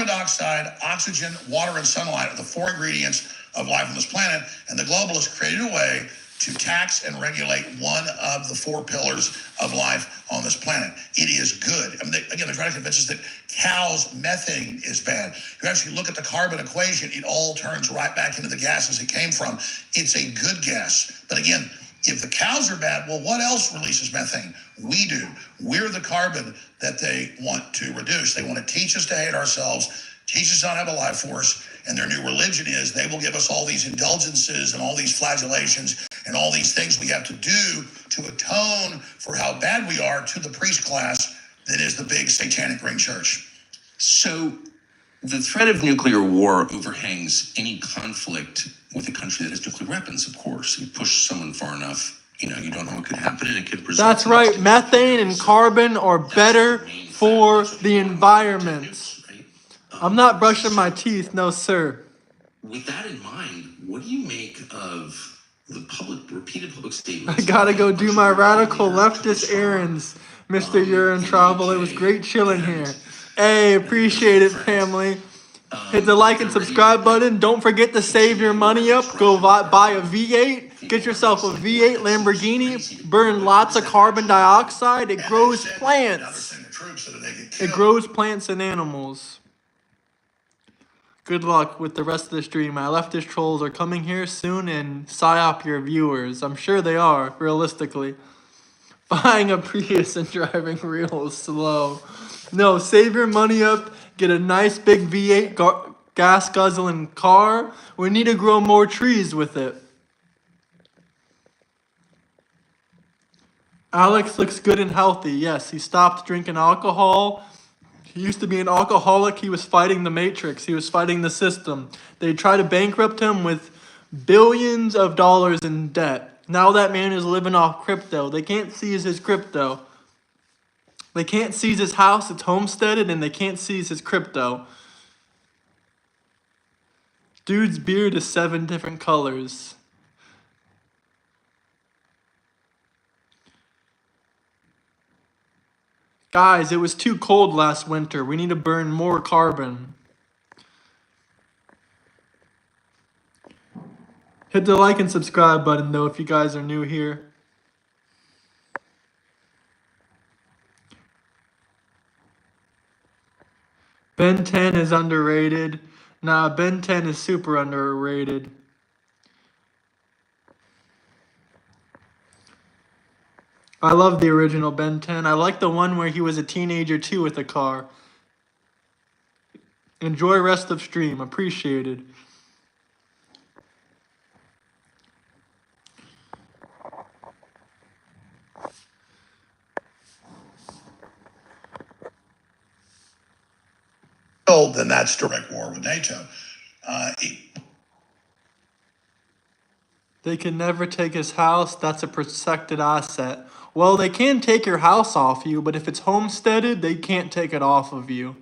dioxide, oxygen, water, and sunlight are the four ingredients of life on this planet. And the globalists created a way to tax and regulate one of the four pillars of life on this planet. It is good. I mean, again, they're trying to convince us that cows' methane is bad. You actually look at the carbon equation, it all turns right back into the gases it came from. It's a good gas. But again, if the cows are bad, well, what else releases methane? We do. We're the carbon that they want to reduce. They want to teach us to hate ourselves, teach us not to have a life force, and their new religion is they will give us all these indulgences and all these flagellations and all these things we have to do to atone for how bad we are to the priest class that is the big satanic ring church. So the threat of nuclear war overhangs any conflict with a country that has nuclear weapons, of course. You push someone far enough, you don't know what could happen, and it could result. That's right. Methane and carbon are better for the environment. I'm not brushing my teeth, no sir. With that in mind, what do you make of the repeated public statements? I gotta go do my radical leftist errands, Mr. You're in Travel. It was great chilling here. Hey, appreciate it, family. Hit the like and subscribe button. Don't forget to save your money up. Go buy a V8. Get yourself a V8 Lamborghini. Burn lots of carbon dioxide. It grows plants. It grows plants and animals. Good luck with the rest of the stream. My leftist trolls are coming here soon and psyop your viewers. I'm sure they are, realistically. Buying a Prius and driving real slow. No, save your money up. Get a nice big V8 gas guzzling car. We need to grow more trees with it. Alex looks good and healthy. Yes, he stopped drinking alcohol. He used to be an alcoholic. He was fighting the matrix. He was fighting the system. They tried to bankrupt him with billions of dollars in debt. Now that man is living off crypto. They can't seize his crypto. They can't seize his house. It's homesteaded, and they can't seize his crypto. Dude's beard is 7 different colors. Guys, it was too cold last winter. We need to burn more carbon. Hit the like and subscribe button, though, if you guys are new here. Ben 10 is underrated. Nah, Ben 10 is super underrated. I love the original Ben 10. I like the one where he was a teenager too with a car. Enjoy rest of stream. Appreciated. Then that's direct war with NATO. They can never take his house. That's a protected asset. Well, they can take your house off you, but if it's homesteaded, they can't take it off of you.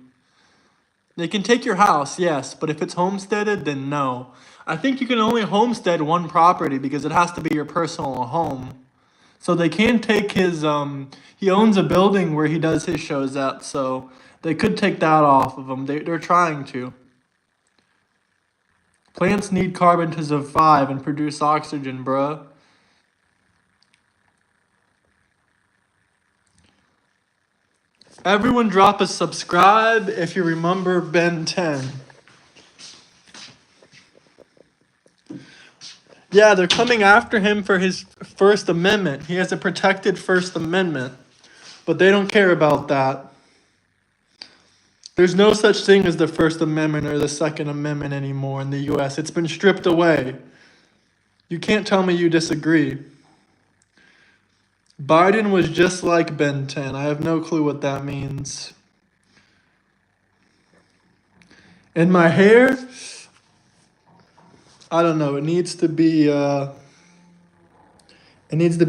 They can take your house, yes, but if it's homesteaded, then no. I think you can only homestead one property because it has to be your personal home. So they can take his, he owns a building where he does his shows at, so they could take that off of him. They're trying to. Plants need carbon to survive and produce oxygen, bruh. Everyone drop a subscribe if you remember Ben 10. Yeah, they're coming after him for his First Amendment. He has a protected First Amendment. But they don't care about that. There's no such thing as the First Amendment or the Second Amendment anymore in the U.S. It's been stripped away. You can't tell me you disagree. Biden was just like Ben 10. I have no clue what that means. And my hair, I don't know. It needs to be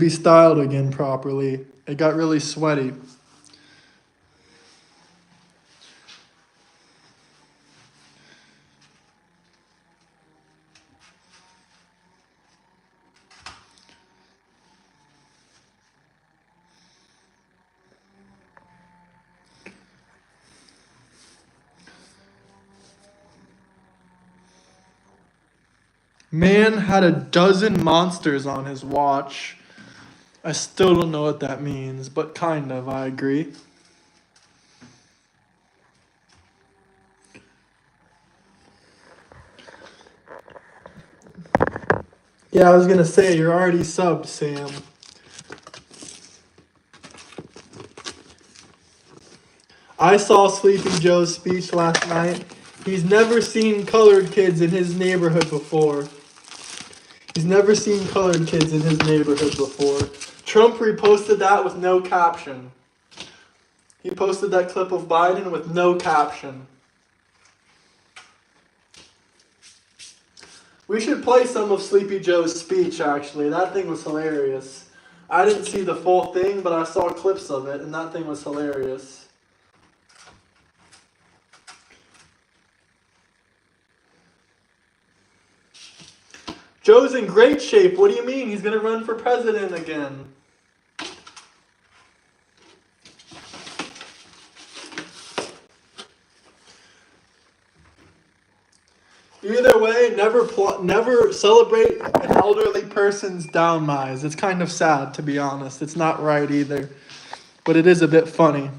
styled again properly. It got really sweaty. Man had a dozen monsters on his watch. I still don't know what that means, but kind of, I agree. Yeah, I was gonna say, you're already subbed, Sam. I saw Sleepy Joe's speech last night. He's never seen colored kids in his neighborhood before. He's never seen colored kids in his neighborhood before. Trump reposted that with no caption. He posted that clip of Biden with no caption. We should play some of Sleepy Joe's speech, actually. That thing was hilarious. I didn't see the full thing, but I saw clips of it, and that thing was hilarious. Joe's in great shape. What do you mean? He's going to run for president again. Either way, never celebrate an elderly person's demise. It's kind of sad, to be honest. It's not right either. But it is a bit funny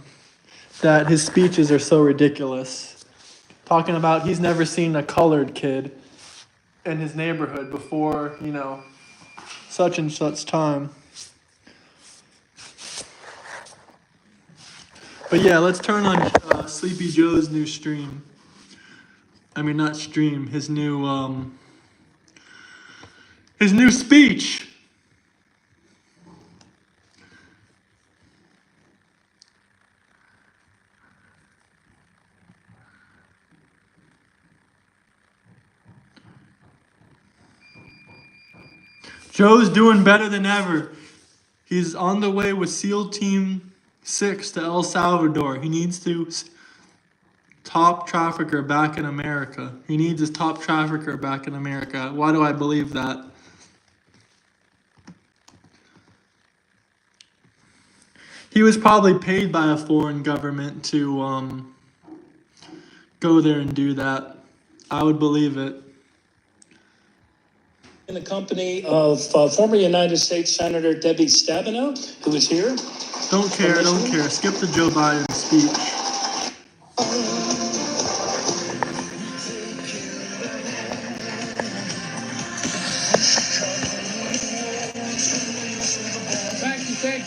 that his speeches are so ridiculous. Talking about he's never seen a colored kid in his neighborhood before, such and such time. But yeah, let's turn on Sleepy Joe's new stream. I mean, not stream, his new speech. Joe's doing better than ever. He's on the way with SEAL Team 6 to El Salvador. He needs to top trafficker back in America. He needs his top trafficker back in America. Why do I believe that? He was probably paid by a foreign government to go there and do that. I would believe it. In the company of former United States Senator Debbie Stabenow, who is here. Don't care. Skip the Joe Biden speech.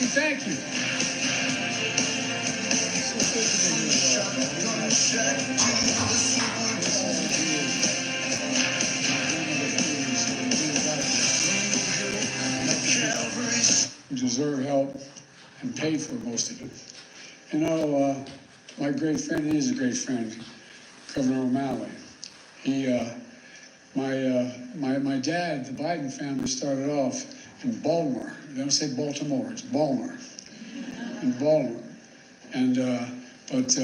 Thank you. Who deserve help and pay for most of it. My great friend is a great friend, Governor O'Malley. My dad, the Biden family started off in Baltimore. They don't say Baltimore, it's Baltimore. In Baltimore. But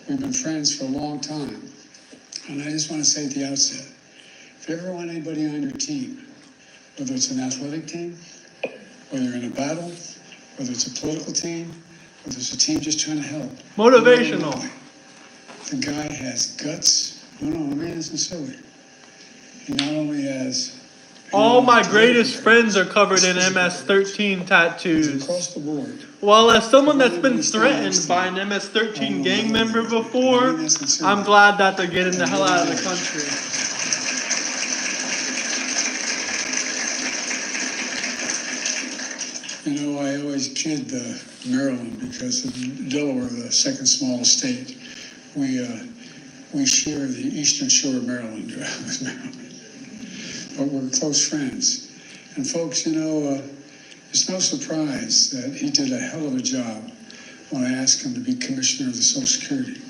we've been friends for a long time. And I just want to say at the outset, if you ever want anybody on your team, whether it's an athletic team, whether you're in a battle, whether it's a political team, whether it's a team just trying to help. Motivational. The guy has guts. No, I mean, it's silly. He not only has... All my greatest friends are covered in MS-13 tattoos. Across the board. Well, as someone that's been threatened by an MS-13 gang member before, I'm glad that they're getting the hell out of the country. I always kid Maryland because Delaware, the second smallest state, we share the eastern shore of Maryland with Maryland. But we're close friends. And folks, it's no surprise that he did a hell of a job when I asked him to be commissioner of the Social Security.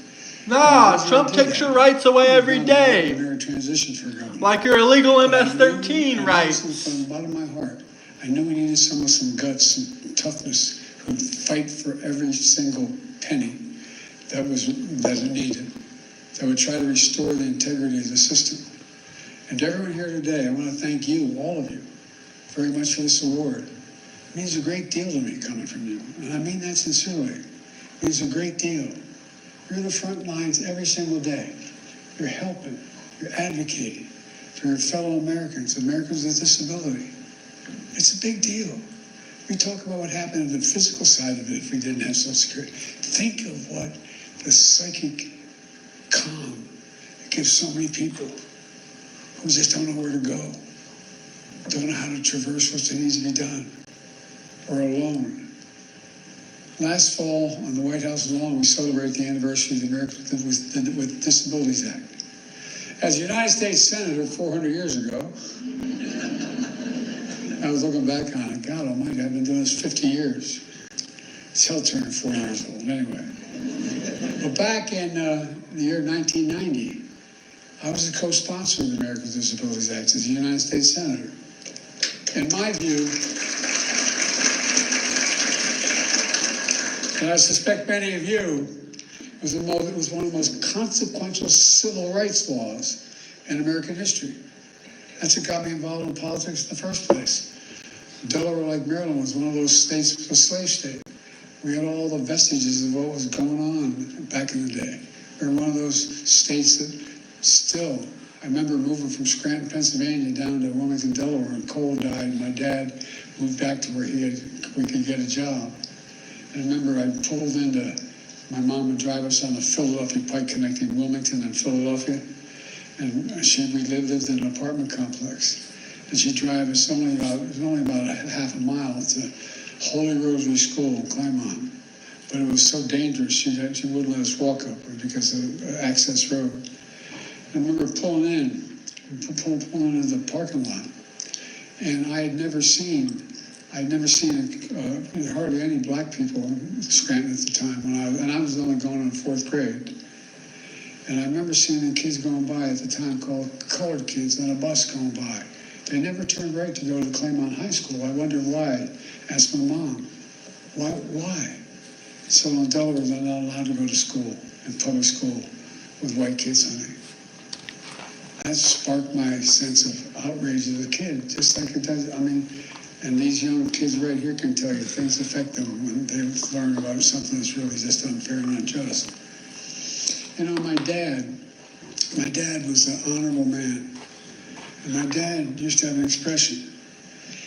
Nah, Trump takes your rights away every day. Transition for government. Like your illegal MS-13 rights. From the bottom of my heart, I knew we needed someone with some guts and toughness who'd fight for every single penny that it needed, that would try to restore the integrity of the system. And to everyone here today, I want to thank you, all of you, very much for this award. It means a great deal to me coming from you, and I mean that sincerely. It means a great deal. You're in the front lines every single day. You're helping, you're advocating, for your fellow Americans, Americans with disability. It's a big deal. We talk about what happened in the physical side of it if we didn't have Social Security. Think of what the psychic calm it gives so many people who just don't know where to go, don't know how to traverse what needs to be done, or alone. Last fall on the White House lawn, we celebrate the anniversary of the Americans with Disabilities Act. As a United States Senator 400 years ago, I was looking back on it. God almighty, I've been doing this 50 years. It's hell turning 4 years old, anyway. But back in the year 1990, I was the co-sponsor of the Americans with Disabilities Act as a United States Senator. In my view, and I suspect many of you, it was one of the most consequential civil rights laws in American history. That's what got me involved in politics in the first place. Delaware, like Maryland, was one of those states, was a slave state. We had all the vestiges of what was going on back in the day. We were one of those states that still, I remember moving from Scranton, Pennsylvania down to Wilmington, Delaware, and Cole died, and my dad moved back to where we could get a job. And I remember I pulled into, my mom would drive us on the Philadelphia Pike connecting Wilmington and Philadelphia. And we lived in an apartment complex. And she'd drive us it was only about a half a mile to Holy Rosary School in Claremont. But it was so dangerous, she wouldn't let us walk up because of Access Road. And I remember pulling into the parking lot. And I had never seen hardly any black people in Scranton at the time and I was only going in 4th grade. And I remember seeing the kids going by at the time called colored kids on a bus going by. They never turned right to go to Claremont High School. I wondered why. Asked my mom, why? So in Delaware, they're not allowed to go to school, in public school, with white kids, honey. That sparked my sense of outrage as a kid, just like it does. I mean, and these young kids right here can tell you things affect them when they learn about something that's really just unfair and unjust. You know, my dad was an honorable man. And my dad used to have an expression.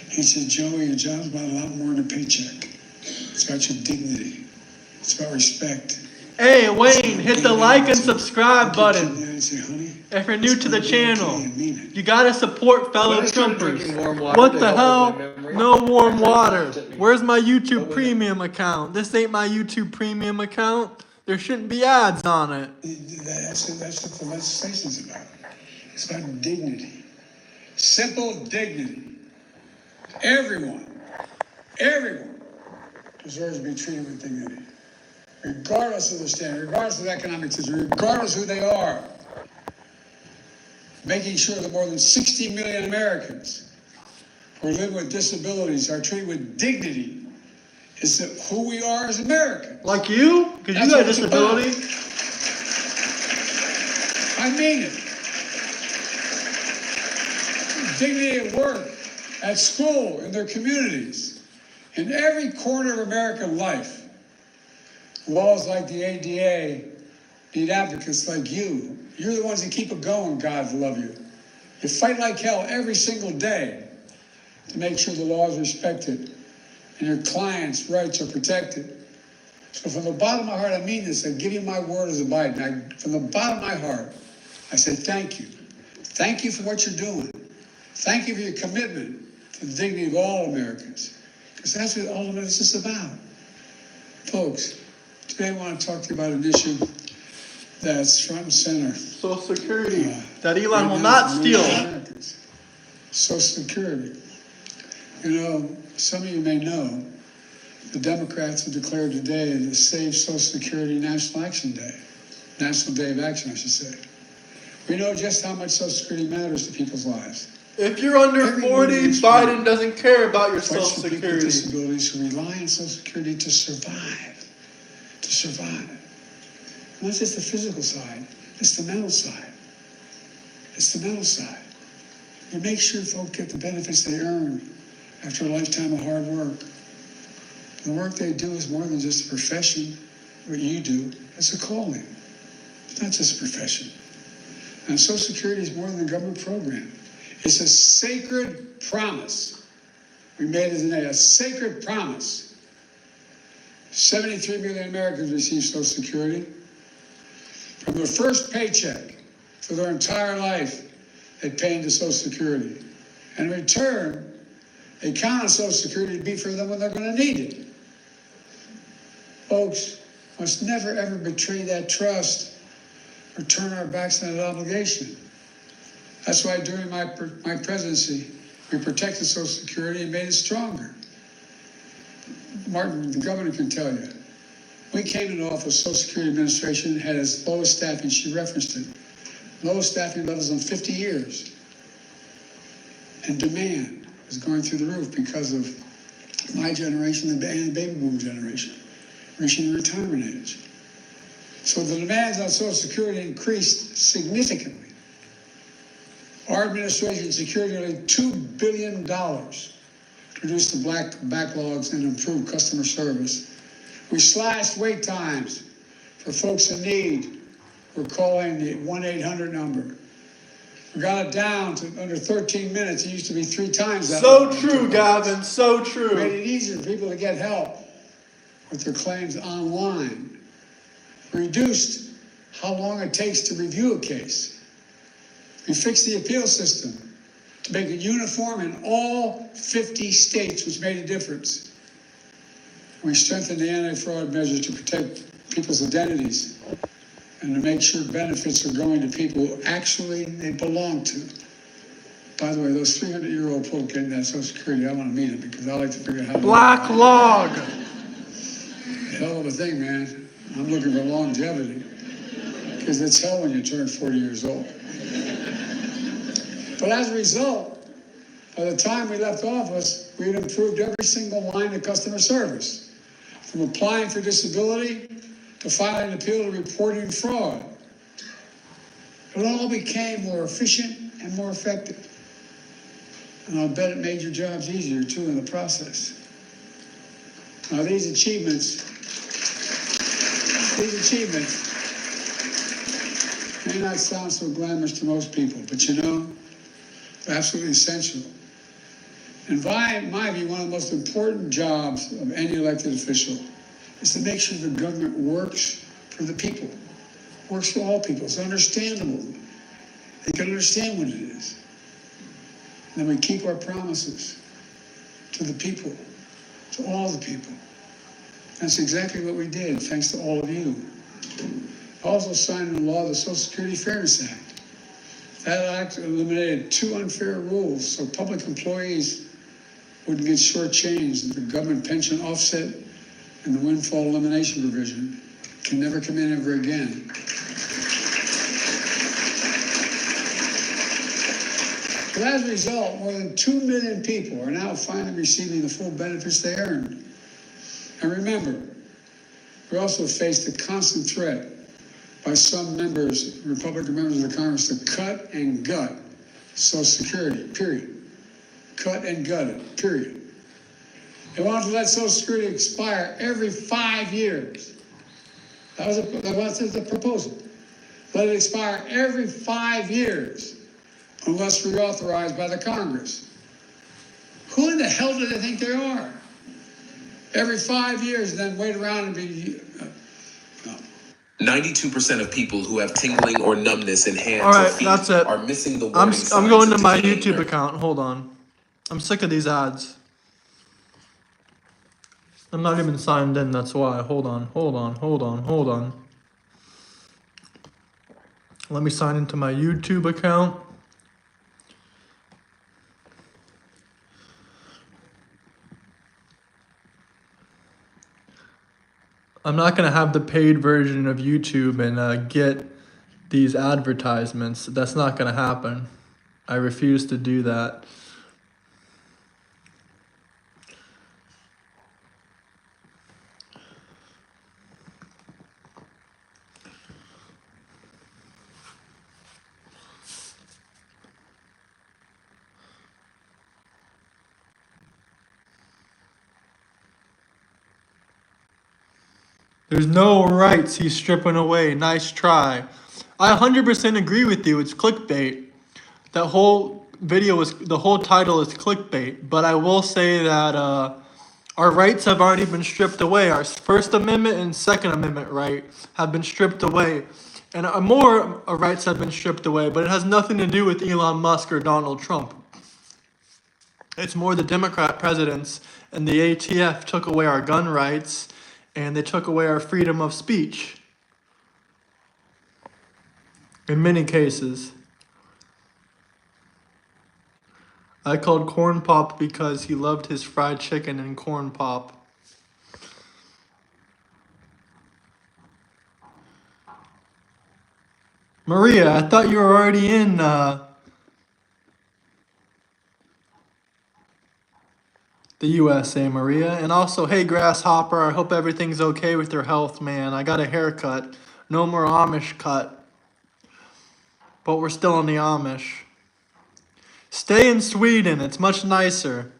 He said, Joey, your job's about a lot more than a paycheck. It's about your dignity. It's about respect. Hey, Wayne, hit the like and subscribe button. And say, honey, If you're new to the channel, okay and mean it. you gotta support fellow Trumpers. What the hell? No warm water. Where's my YouTube Premium account? This ain't my YouTube Premium account. There shouldn't be ads on it. That's what the legislation's about. It's about dignity. Simple dignity. Everyone deserves to be treated with dignity. Regardless of their standing, regardless of economic situation, regardless of who they are. Making sure that more than 60 million Americans who live with disabilities are treated with dignity is who we are as Americans. Like you? Because you got a disability. I mean it. Dignity at work, at school, in their communities, in every corner of American life. Laws like the ADA need advocates like you. You're the ones that keep it going, God love you. You fight like hell every single day to make sure the law is respected and your clients' rights are protected. So from the bottom of my heart, I mean this. I give you my word as a Biden. From the bottom of my heart, I say thank you. Thank you for what you're doing. Thank you for your commitment to the dignity of all Americans. Because that's what all of this is about. Folks, today I want to talk to you about an issue that's front and center. Social Security that Elon will not steal. Social Security. You know, some of you may know, the Democrats have declared today the Save Social Security National Action Day. National Day of Action, I should say. We know just how much Social Security matters to people's lives. If you're under 40, Biden doesn't care about your Social People with Security. disabilities who rely on Social Security to survive. To survive. Not just the physical side, it's the mental side. It's the mental side. We make sure folks get the benefits they earn after a lifetime of hard work. The work they do is more than just a profession, what you do, it's a calling. It's not just a profession. And Social Security is more than a government program. It's a sacred promise. We made it today, a sacred promise. 73 million Americans receive Social Security. From their first paycheck for their entire life, they pay into Social Security. And in return, they count on Social Security to be for them when they're going to need it. Folks, must never ever betray that trust or turn our backs on that obligation. That's why during my presidency, we protected Social Security and made it stronger. Martin, the governor can tell you. We came into office, Social Security Administration had its lowest staffing, she referenced it, lowest staffing levels in 50 years. And demand was going through the roof because of my generation and the baby boom generation, reaching the retirement age. So the demands on Social Security increased significantly. Our administration secured nearly $2 billion to reduce the backlogs and improve customer service. We slashed wait times for folks in need. We're calling the 1-800 number. We got it down to under 13 minutes. It used to be 3 times that. So true, Gavin, so true. Made it easier for people to get help with their claims online. Reduced how long it takes to review a case. We fixed the appeal system to make it uniform in all 50 states, which made a difference. We strengthened the anti-fraud measures to protect people's identities and to make sure benefits are going to people who actually they belong to. By the way, those 300-year-old people getting that Social Security, I want to meet them because I like to figure out how. Black log. Hell of a thing, man. I'm looking for longevity because it's hell when you turn 40 years old. But as a result, by the time we left office, we had improved every single line of customer service, from applying for disability to filing an appeal to reporting fraud. It all became more efficient and more effective. And I'll bet it made your jobs easier, too, in the process. Now, these achievements may not sound so glamorous to most people, but you know, they're absolutely essential. And in my view, one of the most important jobs of any elected official is to make sure the government works for the people, works for all people. It's understandable. They can understand what it is. And then we keep our promises to the people, to all the people. That's exactly what we did, thanks to all of you. I also signed into law the Social Security Fairness Act. That act eliminated 2 unfair rules so public employees wouldn't get shortchanged. The government pension offset and the windfall elimination provision can never come in ever again. But as a result, more than 2 million people are now finally receiving the full benefits they earned. And remember, we also faced a constant threat by some members, Republican members of the Congress, to cut and gut Social Security, period. Cut and gut it, period. They wanted to let Social Security expire every 5 years. That was the proposal. Let it expire every 5 years unless reauthorized by the Congress. Who in the hell do they think they are? Every 5 years and then wait around and be... 92% of people who have tingling or numbness in hands All right, or feet that's it. are missing the warning signs. I'm going to of my decaying YouTube nerve. account. Hold on. I'm sick of these ads. I'm not even signed in, that's why. Hold on. Let me sign into my YouTube account. I'm not going to have the paid version of YouTube and get these advertisements. That's not going to happen. I refuse to do that. There's no rights he's stripping away. Nice try. I 100% agree with you. It's clickbait. That whole video is, the whole title is clickbait. But I will say that our rights have already been stripped away. Our First Amendment and Second Amendment right have been stripped away. And more rights have been stripped away, but it has nothing to do with Elon Musk or Donald Trump. It's more the Democrat presidents and the ATF took away our gun rights and they took away our freedom of speech. In many cases. I called Corn Pop because he loved his fried chicken and corn pop. Maria, I thought you were already in the USA, Maria. And also, hey, Grasshopper, I hope everything's okay with your health, man. I got a haircut. No more Amish cut. But we're still in the Amish. Stay in Sweden. It's much nicer.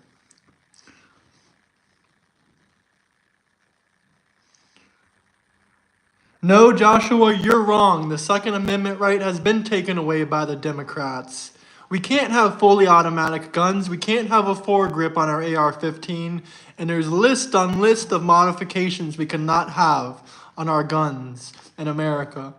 No, Joshua, you're wrong. The Second Amendment right has been taken away by the Democrats. We can't have fully automatic guns. We can't have a foregrip on our AR-15. And there's list on list of modifications we cannot have on our guns in America.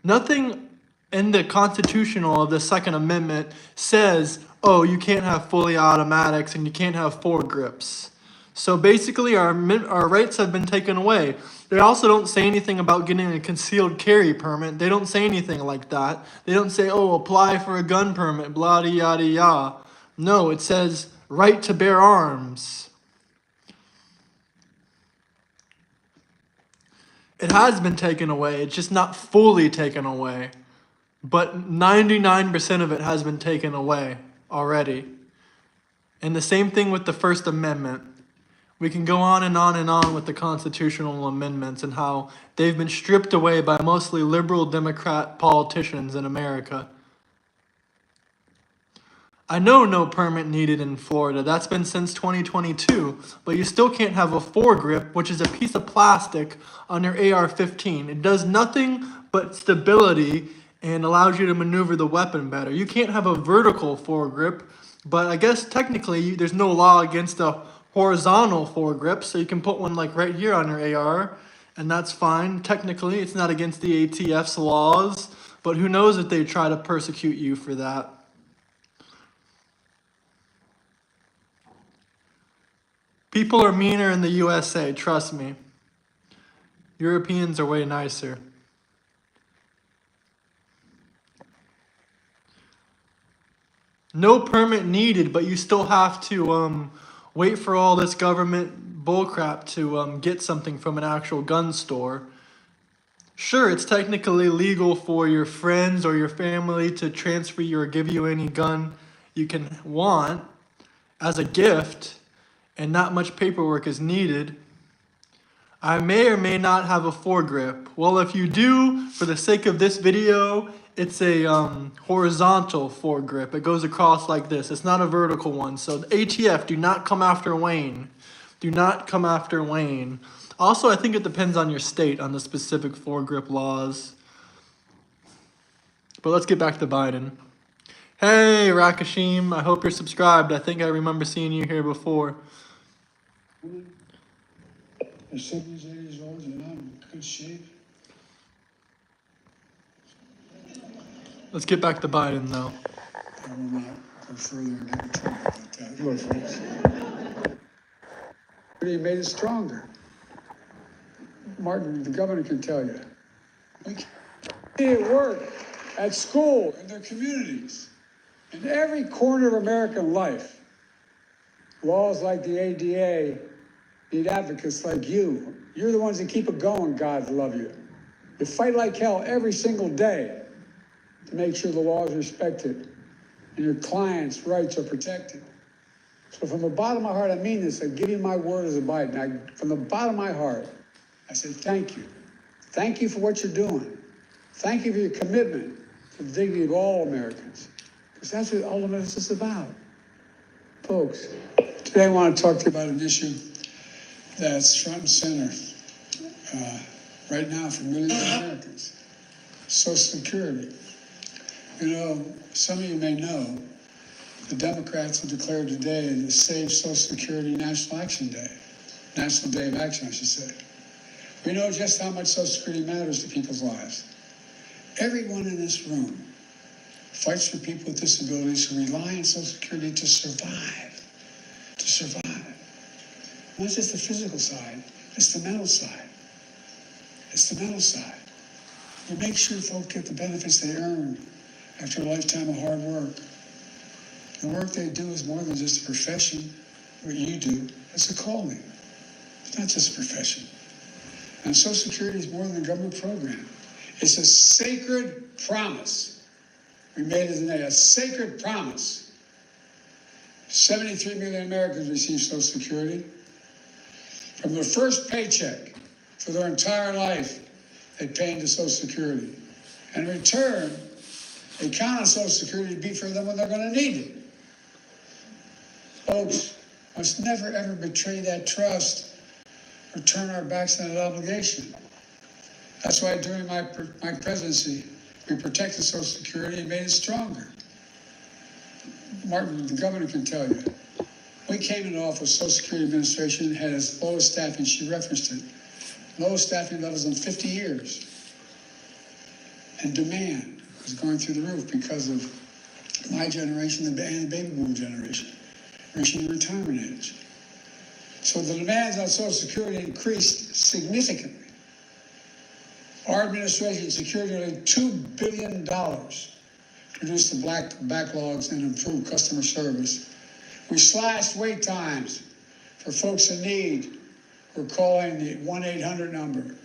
Nothing in the constitutional of the Second Amendment says, oh, you can't have fully automatics and you can't have foregrips. So basically our rights have been taken away. They also don't say anything about getting a concealed carry permit. They don't say anything like that. They don't say, oh, apply for a gun permit, blah, yada, yada. No, it says right to bear arms. It has been taken away. It's just not fully taken away. But 99% of it has been taken away already. And the same thing with the First Amendment. We can go on and on and on with the constitutional amendments and how they've been stripped away by mostly liberal Democrat politicians in America. I know no permit needed in Florida. That's been since 2022. But you still can't have a foregrip, which is a piece of plastic on your AR-15. It does nothing but stability and allows you to maneuver the weapon better. You can't have a vertical foregrip, but I guess technically there's no law against a horizontal foregrip, so you can put one like right here on your AR, and that's fine. Technically, it's not against the ATF's laws, but who knows if they try to persecute you for that. People are meaner in the USA, trust me. Europeans are way nicer. No permit needed, but you still have to wait for all this government bullcrap to get something from an actual gun store. Sure, it's technically legal for your friends or your family to transfer you or give you any gun you can want as a gift, and not much paperwork is needed. I may or may not have a foregrip. Well, if you do, for the sake of this video, it's a horizontal foregrip. It goes across like this. It's not a vertical one. So the ATF, do not come after Wayne. Do not come after Wayne. Also, I think it depends on your state, on the specific foregrip laws. But let's get back to Biden. Hey, Rakashim, I hope you're subscribed. I think I remember seeing you here before. They're 70s, 80s old, they're not in good shape. Let's get back to Biden, though. I will not go further and get in trouble about that. Look, folks. But he made it stronger. Martin, the governor can tell you. We see it work at school, in their communities, in every corner of American life. Laws like the ADA need advocates like you. You're the ones that keep it going, God love you. You fight like hell every single day to make sure the law is respected and your clients' rights are protected. So from the bottom of my heart, I mean this. I give you my word as a Biden. From the bottom of my heart, I say thank you. Thank you for what you're doing. Thank you for your commitment to the dignity of all Americans. Because that's what all of this is about. Folks, today I want to talk to you about an issue that's front and center right now for millions of Americans. Social Security. You know, some of you may know, the Democrats have declared today the Save Social Security National Action Day. National Day of Action, I should say. We know just how much Social Security matters to people's lives. Everyone in this room fights for people with disabilities who rely on Social Security to survive. To survive. Not just the physical side, it's the mental side. It's the mental side. You make sure folks get the benefits they earn after a lifetime of hard work. The work they do is more than just a profession, what you do, it's a calling. It's not just a profession. And Social Security is more than a government program. It's a sacred promise. We made it today, a sacred promise. 73 million Americans receive Social Security. From their first paycheck for their entire life, they pay into Social Security. And in return, they count on Social Security to be for them when they're going to need it. Folks, must never ever betray that trust or turn our backs on that obligation. That's why during my presidency, we protected Social Security and made it stronger. Martin, the governor can tell you. We came into office, Social Security Administration had its lowest staffing, she referenced it, lowest staffing levels in 50 years. And demand was going through the roof because of my generation and the baby boom generation, reaching retirement age. So the demands on Social Security increased significantly. Our administration secured nearly $2 billion to reduce the backlogs and improve customer service. We slashed wait times for folks in need who are calling the 1-800 number.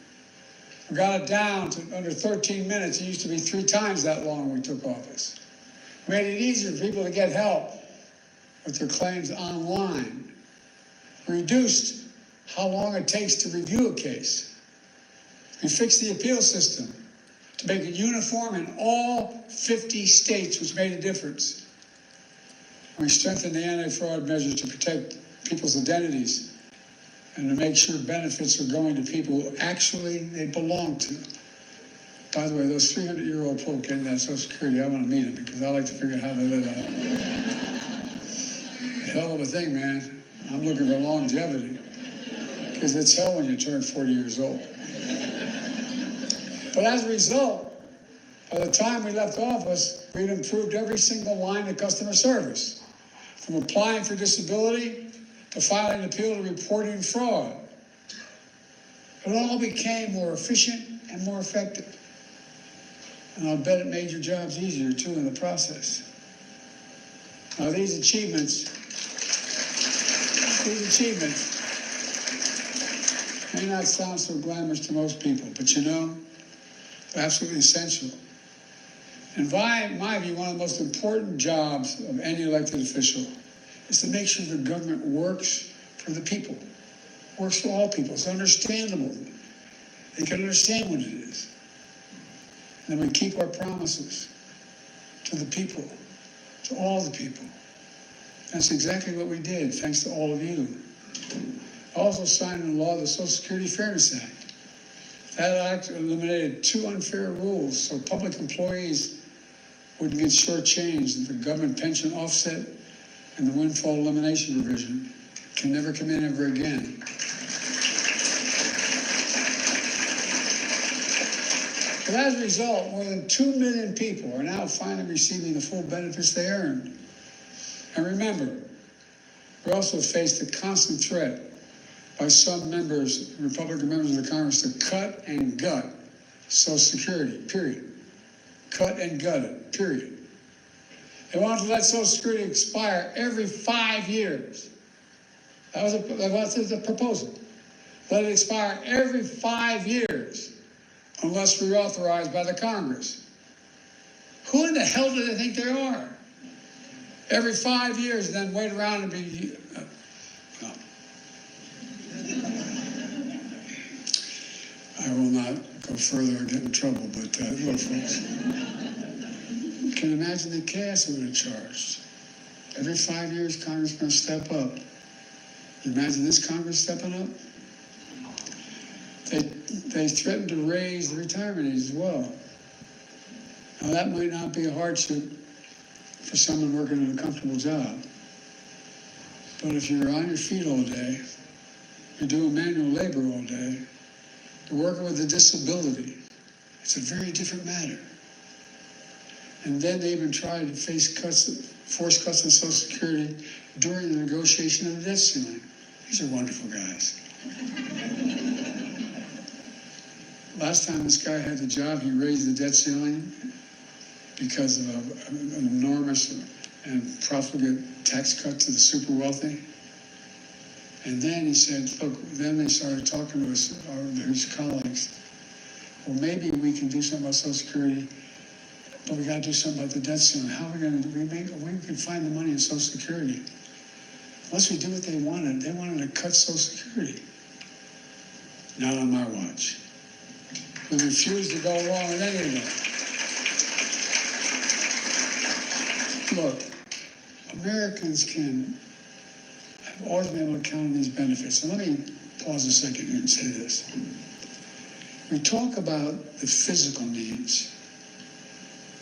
We got it down to under 13 minutes. It used to be 3 times that long when we took office. We made it easier for people to get help with their claims online. We reduced how long it takes to review a case. We fixed the appeal system to make it uniform in all 50 states, which made a difference. We strengthened the anti-fraud measures to protect people's identities and to make sure benefits are going to people who actually they belong to. By the way, those 300-year-old folk getting that Social Security, I want to meet them because I like to figure out how they live out. Hell of a thing, man. I'm looking for longevity because it's hell when you turn 40 years old. But as a result, by the time we left office, we'd improved every single line of customer service, from applying for disability to filing an appeal to reporting fraud. It all became more efficient and more effective. And I'll bet it made your jobs easier, too, in the process. Now, these achievements may not sound so glamorous to most people, but you know, they're absolutely essential. And by my view, one of the most important jobs of any elected official is to make sure the government works for the people, works for all people. It's understandable. They can understand what it is. And then we keep our promises to the people, to all the people. That's exactly what we did, thanks to all of you. I also signed into law the Social Security Fairness Act. That act eliminated 2 unfair rules so public employees wouldn't get shortchanged. The government pension offset and the windfall elimination provision can never come in ever again. But as a result, more than 2 million people are now finally receiving the full benefits they earned. And remember, we also faced a constant threat by some members, Republican members of the Congress, to cut and gut Social Security, period. Cut and gut it, period. They wanted to let Social Security expire every 5 years. That was the proposal. Let it expire every 5 years unless reauthorized by the Congress. Who in the hell do they think they are? Every 5 years, and then wait around and be... no. I will not go further or get in trouble, but look, folks. You can imagine the chaos it would have charged. Every 5 years, Congress is going to step up. You imagine this Congress stepping up? They threatened to raise the retirement age as well. Now, that might not be a hardship for someone working in a comfortable job. But if you're on your feet all day, you're doing manual labor all day, you're working with a disability, it's a very different matter. And then they even tried to face forced cuts in Social Security during the negotiation of the debt ceiling. These are wonderful guys. Last time this guy had the job, he raised the debt ceiling because of an enormous and profligate tax cut to the super wealthy. And then he said, look, then they started talking to us, his colleagues. Well, maybe we can do something about Social Security, but we got to do something about the debt ceiling. How are we going to do? We can find the money in Social Security. Unless we do what they wanted to cut Social Security. Not on my watch. We refuse to go along with any of that. Look, Americans have always been able to count on these benefits. And let me pause a second here and say this. We talk about the physical needs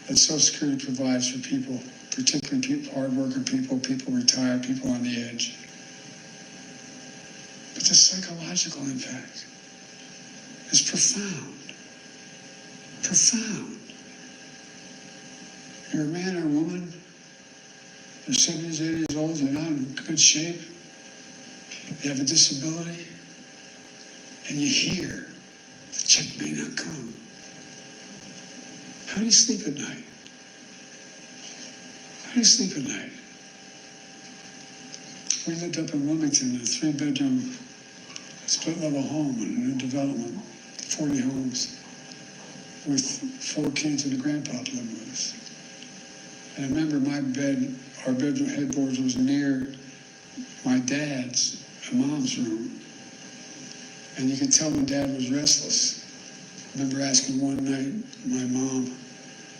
that Social Security provides for people, particularly people, hard-working people, people retired, people on the edge. But the psychological impact is profound. Profound. You're a man or a woman, you're 70s, 80 years old, you're not in good shape, you have a disability, and you hear the check may not come. How do you sleep at night? How do you sleep at night? We lived up in Wilmington in a 3-bedroom, split-level home in a new development, 40 homes, with 4 kids and a grandpa living with us. And I remember our bedroom headboard was near my dad's and mom's room. And you could tell when Dad was restless. I remember asking one night my mom,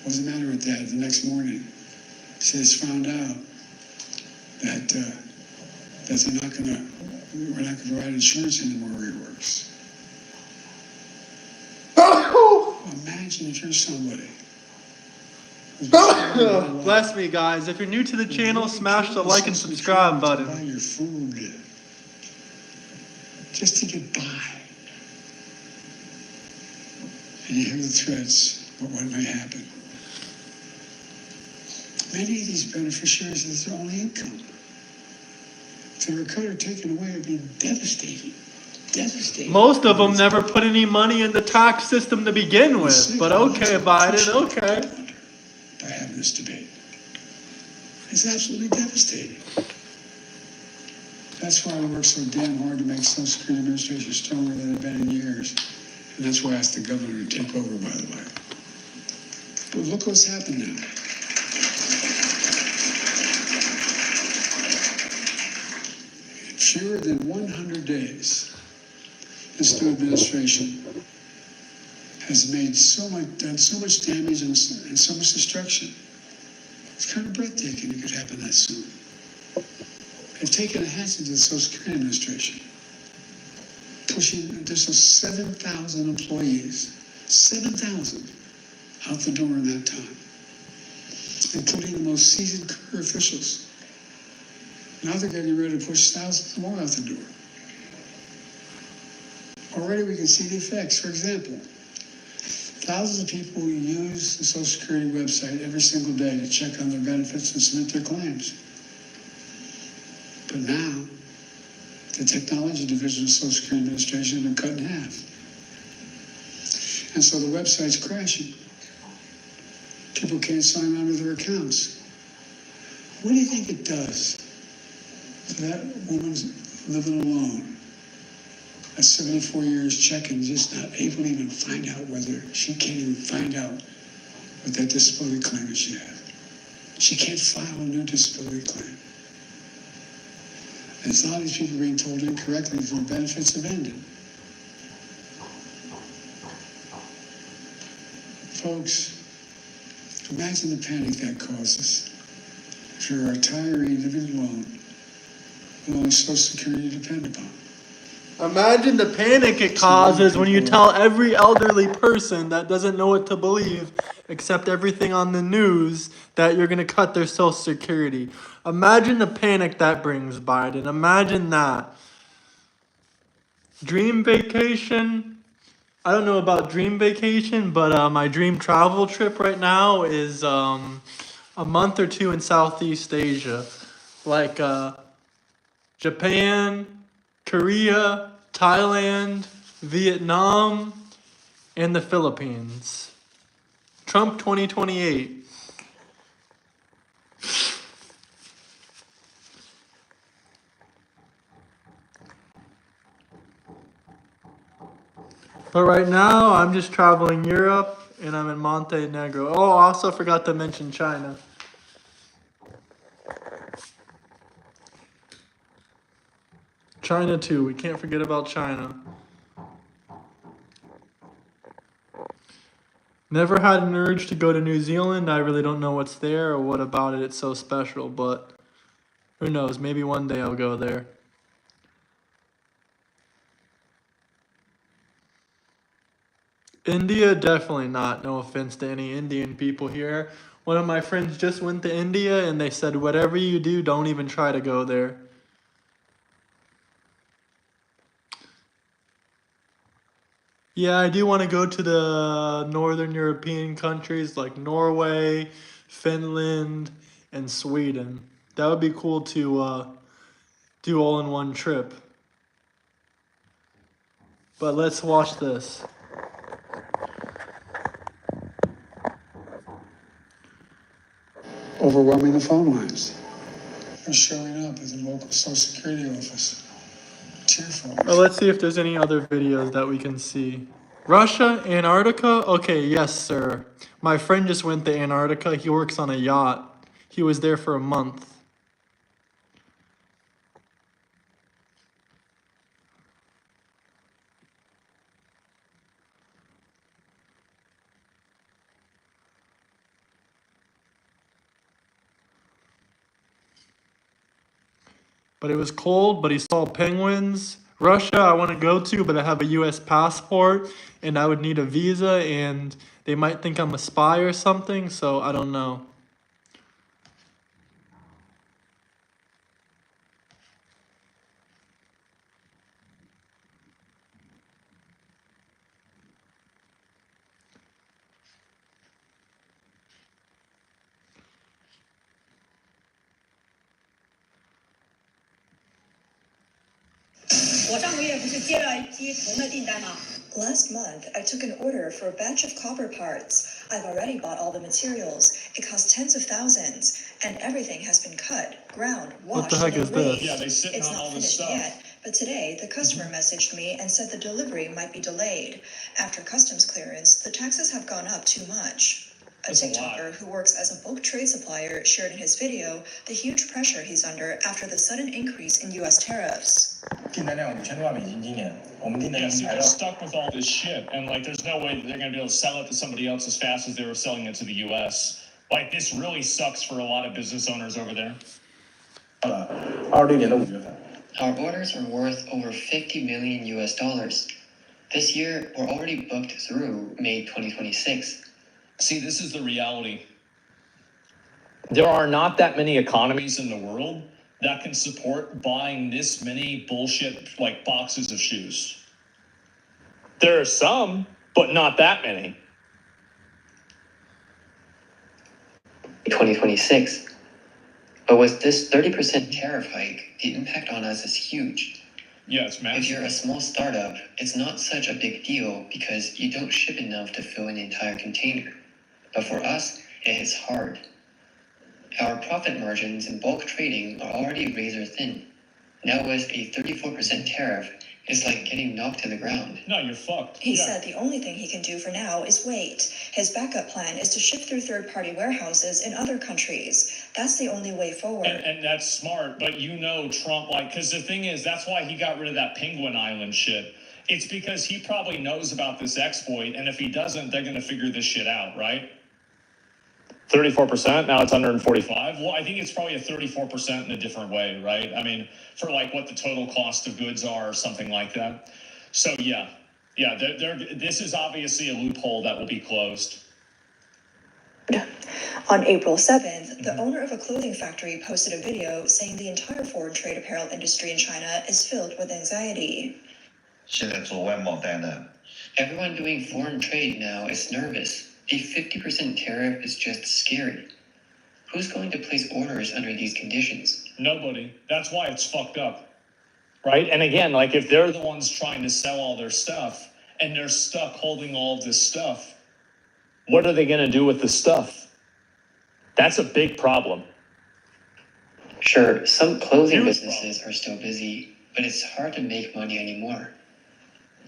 what's the matter with Dad? The next morning, she just found out that we're not gonna write insurance anymore where he works. Imagine if you're somebody. Bless me, guys. If you're new to the channel, smash the like and subscribe button. Buy your food just to get by. And you hear the threats about what may happen. Many of these beneficiaries, it's their only income. If they were cut or taken away, it would be devastating. Devastating. Most of them never put any money in the tax system to begin with. But okay, Biden, okay. By having this debate. It's absolutely devastating. That's why I work so damn hard to make Social Security Administration stronger than it's been in years. And that's why I asked the governor to take over, by the way. But look what's happened now. Fewer than 100 days, this new administration has done so much damage and so much destruction. It's kind of breathtaking it could happen that soon. They've taken a hatchet to the Social Security Administration, pushing an additional 7,000 employees, 7,000 out the door in that time, including the most seasoned career officials. Now they're getting ready to push thousands more out the door. Already we can see the effects. For example, thousands of people use the Social Security website every single day to check on their benefits and submit their claims. But now, the technology division of the Social Security Administration has been cut in half. And so the website's crashing. People can't sign on to their accounts. What do you think it does to that woman's living alone at 74 years checking, just not able to even find out whether she can't even find out what that disability claim is she has. She can't file a new disability claim. And it's all these people being told incorrectly that their benefits have ended. Folks, imagine the panic that causes if you're a retiree living alone with only Social Security to depend upon. Imagine the panic it causes when you tell every elderly person that doesn't know what to believe, except everything on the news, that you're going to cut their Social Security. Imagine the panic that brings, Biden. Imagine that. Dream vacation. I don't know about dream vacation, but my dream travel trip right now is a month or two in Southeast Asia. Like Japan, Korea, Thailand, Vietnam, and the Philippines. Trump 2028. But right now, I'm just traveling Europe, and I'm in Montenegro. Oh, I also forgot to mention China. China too. We can't forget about China. Never had an urge to go to New Zealand. I really don't know what's there or what about it it's so special, but who knows? Maybe one day I'll go there. India, definitely not. No offense to any Indian people here. One of my friends just went to India and they said, whatever you do, don't even try to go there. Yeah, I do want to go to the northern European countries like Norway, Finland, and Sweden. That would be cool to do all in one trip. But let's watch this. Overwhelming the phone lines. They're showing up at the local Social Security office. Tearful. Well, let's see if there's any other videos that we can see. Russia, Antarctica? Okay, yes, sir. My friend just went to Antarctica. He works on a yacht. He was there for a month. But it was cold, but he saw penguins. Russia, I want to go to, but I have a U.S. passport, and I would need a visa, and they might think I'm a spy or something, so I don't know. Last month, I took an order for a batch of copper parts. I've already bought all the materials. It costs tens of thousands, and everything has been cut, ground, washed, What the heck is this? Yeah, they sitting It's on not all this finished stuff. yet, but today the customer messaged me and said the delivery might be delayed. After customs clearance, the taxes have gone up too much. A That's a lot. TikToker who works as a bulk trade supplier shared in his video the huge pressure he's under after the sudden increase in U.S. tariffs. 订单量5000多万美金今年，我们订单 Yeah, 量 see, 100 they're 万。 stuck with all this shit, and like, there's no way that they're gonna be able to sell it to somebody else as fast as they were selling it to the U.S. Like, this really sucks for a lot of business owners over there. 26年的5月份。 Our orders are worth over 50 million US dollars. This year, we're already booked through May 2026. See, this is the reality. There are not that many economies in the world that can support buying this many bullshit, like, boxes of shoes. There are some, but not that many. 2026. But with this 30% tariff hike, the impact on us is huge. Yeah, it's If massive. you're a small startup, it's not such a big deal because you don't ship enough to fill an entire container. But for us, it hits hard. Our profit margins in bulk trading are already razor thin. Now with a 34% tariff, it's like getting knocked to the ground. No, you're fucked. He Yeah. said the only thing he can do for now is wait. His backup plan is to ship through third-party warehouses in other countries. That's the only way forward. And that's smart, but you know Trump, like, because the thing is, that's why he got rid of that Penguin Island shit. It's because he probably knows about this exploit, and if he doesn't, they're going to figure this shit out, right? 34%. Now it's 145. Well, I think it's probably a 34% in a different way, right? I mean, for like what the total cost of goods are or something like that. So yeah, this is obviously a loophole that will be closed. On April 7th, the owner of a clothing factory posted a video saying the entire foreign trade apparel industry in China is filled with anxiety. 现在做外贸单的 Everyone doing foreign trade now is nervous. A 50% tariff is just scary. Who's going to place orders under these conditions? Nobody. That's why it's fucked up. Right? And again, like if they're the ones trying to sell all their stuff and they're stuck holding all of this stuff, what are they going to do with the stuff? That's a big problem. Sure, some clothing businesses are still busy, but it's hard to make money anymore.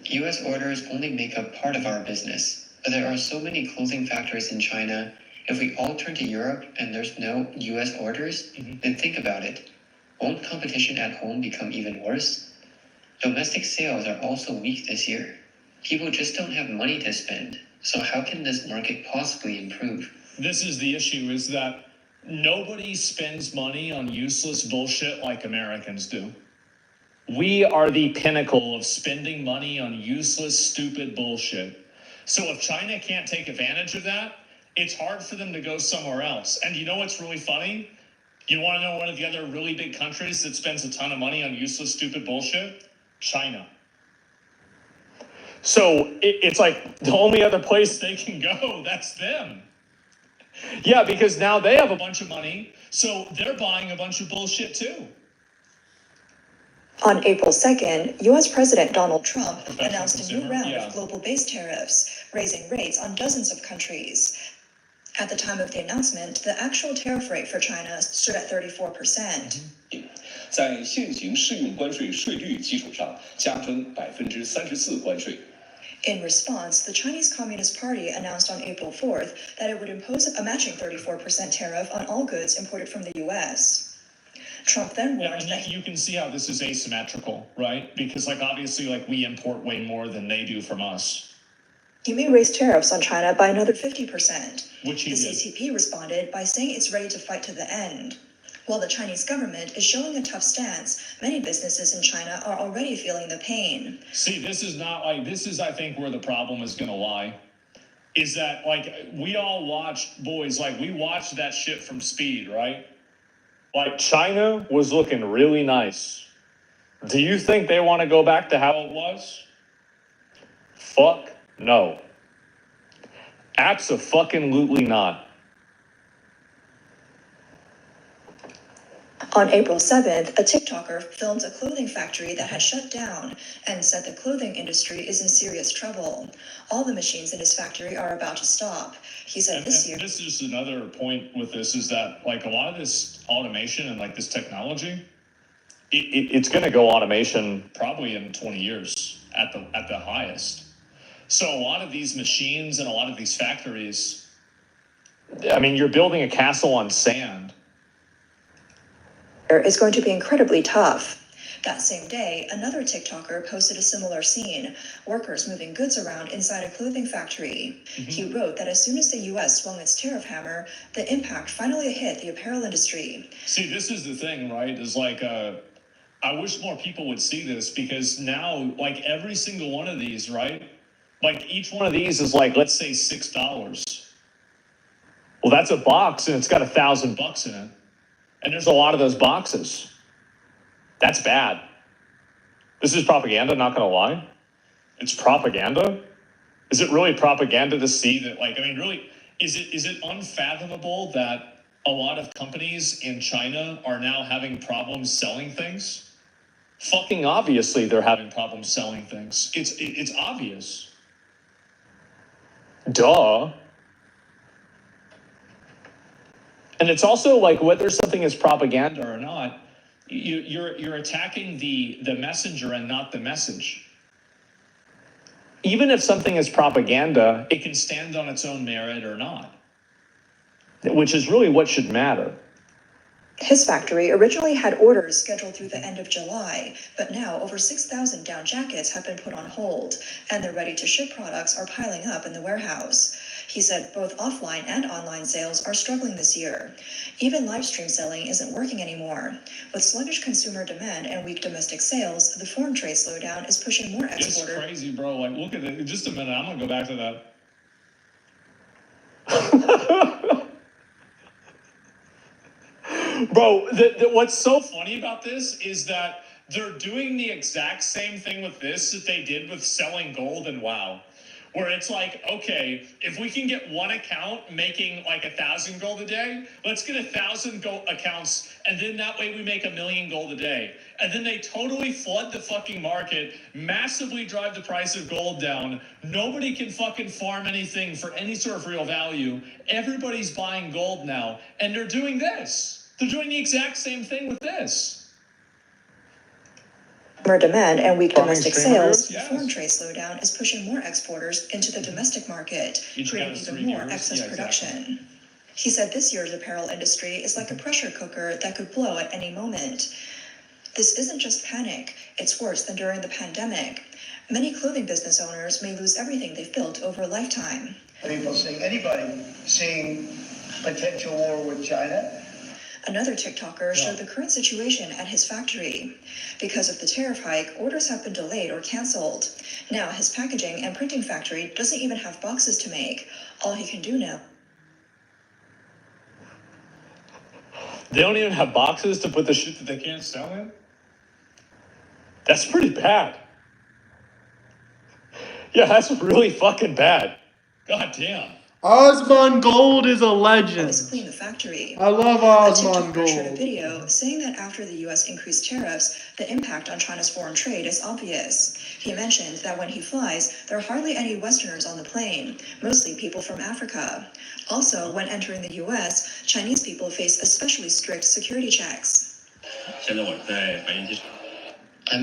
U.S. orders only make up part of our business, but there are so many clothing factories in China. If we all turn to Europe and there's no U.S. orders, then think about it. Won't competition at home become even worse? Domestic sales are also weak this year. People just don't have money to spend. So how can this market possibly improve? This is the issue, is that nobody spends money on useless bullshit like Americans do. We are the pinnacle of spending money on useless, stupid bullshit. So if China can't take advantage of that, it's hard for them to go somewhere else. And you know what's really funny? You want to know one of the other really big countries that spends a ton of money on useless, stupid bullshit? China. So it's like the only other place they can go, that's them. Yeah, because now they have a bunch of money, so they're buying a bunch of bullshit too. On April 2nd, U.S. President Donald Trump announced a new round of global-based tariffs, raising rates on dozens of countries. At the time of the announcement, the actual tariff rate for China stood at 34%. 在现行适用关税税率基础上，加征34%关税。 In response, the Chinese Communist Party announced on April 4th that it would impose a matching 34% tariff on all goods imported from the U.S. Trump then warned that you can see how this is asymmetrical, right? Because like obviously like we import way more than they do from us. he may raise tariffs on China by another 50%. Which he the did. CCP responded by saying it's ready to fight to the end. While the Chinese government is showing a tough stance, many businesses in China are already feeling the pain. See, this is I think where the problem is going to lie. Is that like we all watched, boys, like we watched that shit from Speed, right? Like China was looking really nice. Do you think they want to go back to how it was? Fuck no. Abso-fucking-lutely not. On April 7th, a TikToker filmed a clothing factory that had shut down and said the clothing industry is in serious trouble. All the machines in his factory are about to stop. He said this year... This is another point with this, is that like a lot of this automation and like this technology, it's going to go automation probably in 20 years at the highest. So a lot of these machines and a lot of these factories, I mean, you're building a castle on sand. is going to be incredibly tough. That same day, another TikToker posted a similar scene, workers moving goods around inside a clothing factory. He wrote that as soon as the U.S. swung its tariff hammer, the impact finally hit the apparel industry. See, this is the thing, right? Is like, I wish more people would see this, because now, like every single one of these, right? Like each one of these is like, let's say $6. Well, that's a box and it's got $1,000 in it. And there's a lot of those boxes. That's bad. This is propaganda, not gonna lie. It's propaganda. Is it really propaganda to see that, like, I mean, really, is it unfathomable that a lot of companies in China are now having problems selling things? Fucking obviously they're having problems selling things. It's obvious. Duh. And it's also like whether something is propaganda or not, you're attacking the messenger and not the message. Even if something is propaganda, it can stand on its own merit or not, which is really what should matter. His factory originally had orders scheduled through the end of July, but now over 6,000 down jackets have been put on hold, and the ready-to-ship products are piling up in the warehouse. He said both offline and online sales are struggling this year. Even live stream selling isn't working anymore. With sluggish consumer demand and weak domestic sales, the foreign trade slowdown is pushing more exporters. It's crazy, bro. Like, look at it. Just a minute. I'm going to go back to that. Bro, what's so funny about this is that they're doing the exact same thing with this that they did with selling gold and WoW. Where it's like, okay, if we can get one account making like 1,000 gold a day, let's get 1,000 gold accounts, and then that way we make 1,000,000 gold a day. And then they totally flood the fucking market, massively drive the price of gold down. Nobody can fucking farm anything for any sort of real value. Everybody's buying gold now, and they're doing this. They're doing the exact same thing with this. Demand and weak domestic sales, the foreign trade slowdown is pushing more exporters into the domestic market, creating even more excess production. He said this year's apparel industry is like a pressure cooker that could blow at any moment. This isn't just panic, it's worse than during the pandemic. Many clothing business owners may lose everything they've built over a lifetime. People seeing anybody seeing potential war with China. Another TikToker showed the current situation at his factory. Because of the tariff hike, orders have been delayed or canceled. Now his packaging and printing factory doesn't even have boxes to make. All he can do now. They don't even have boxes to put the shit that they can't sell in? That's pretty bad. Yeah, that's really fucking bad. God damn. Osmond Gold is a legend. Clean the factory. I love Osmond Gold. Shared a Gold. video saying that after the U.S. increased tariffs, the impact on China's foreign trade is obvious. He mentioned that when he flies, there are hardly any Westerners on the plane, mostly people from Africa. Also, when entering the U.S., Chinese people face especially strict security checks. I'm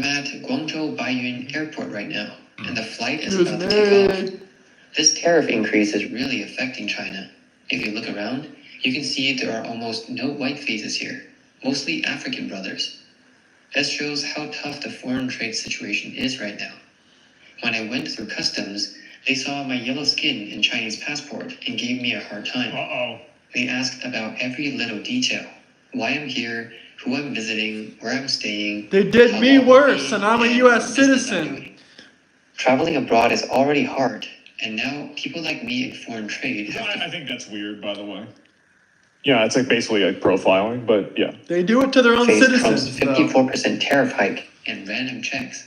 at Guangzhou Baiyun Airport right now, and the flight is about to take off. This tariff increase is really affecting China. If you look around, you can see there are almost no white faces here, mostly African brothers. This shows how tough the foreign trade situation is right now. When I went through customs, they saw my yellow skin and Chinese passport and gave me a hard time. They asked about every little detail, why I'm here, who I'm visiting, where I'm staying. They did me worse, and I'm a U.S. citizen. Traveling abroad is already hard. And now people like me in foreign trade I think that's weird, by the way. Yeah, it's like basically like profiling, but yeah. They do it to their own citizens. Trump's 54% tariff hike and random checks.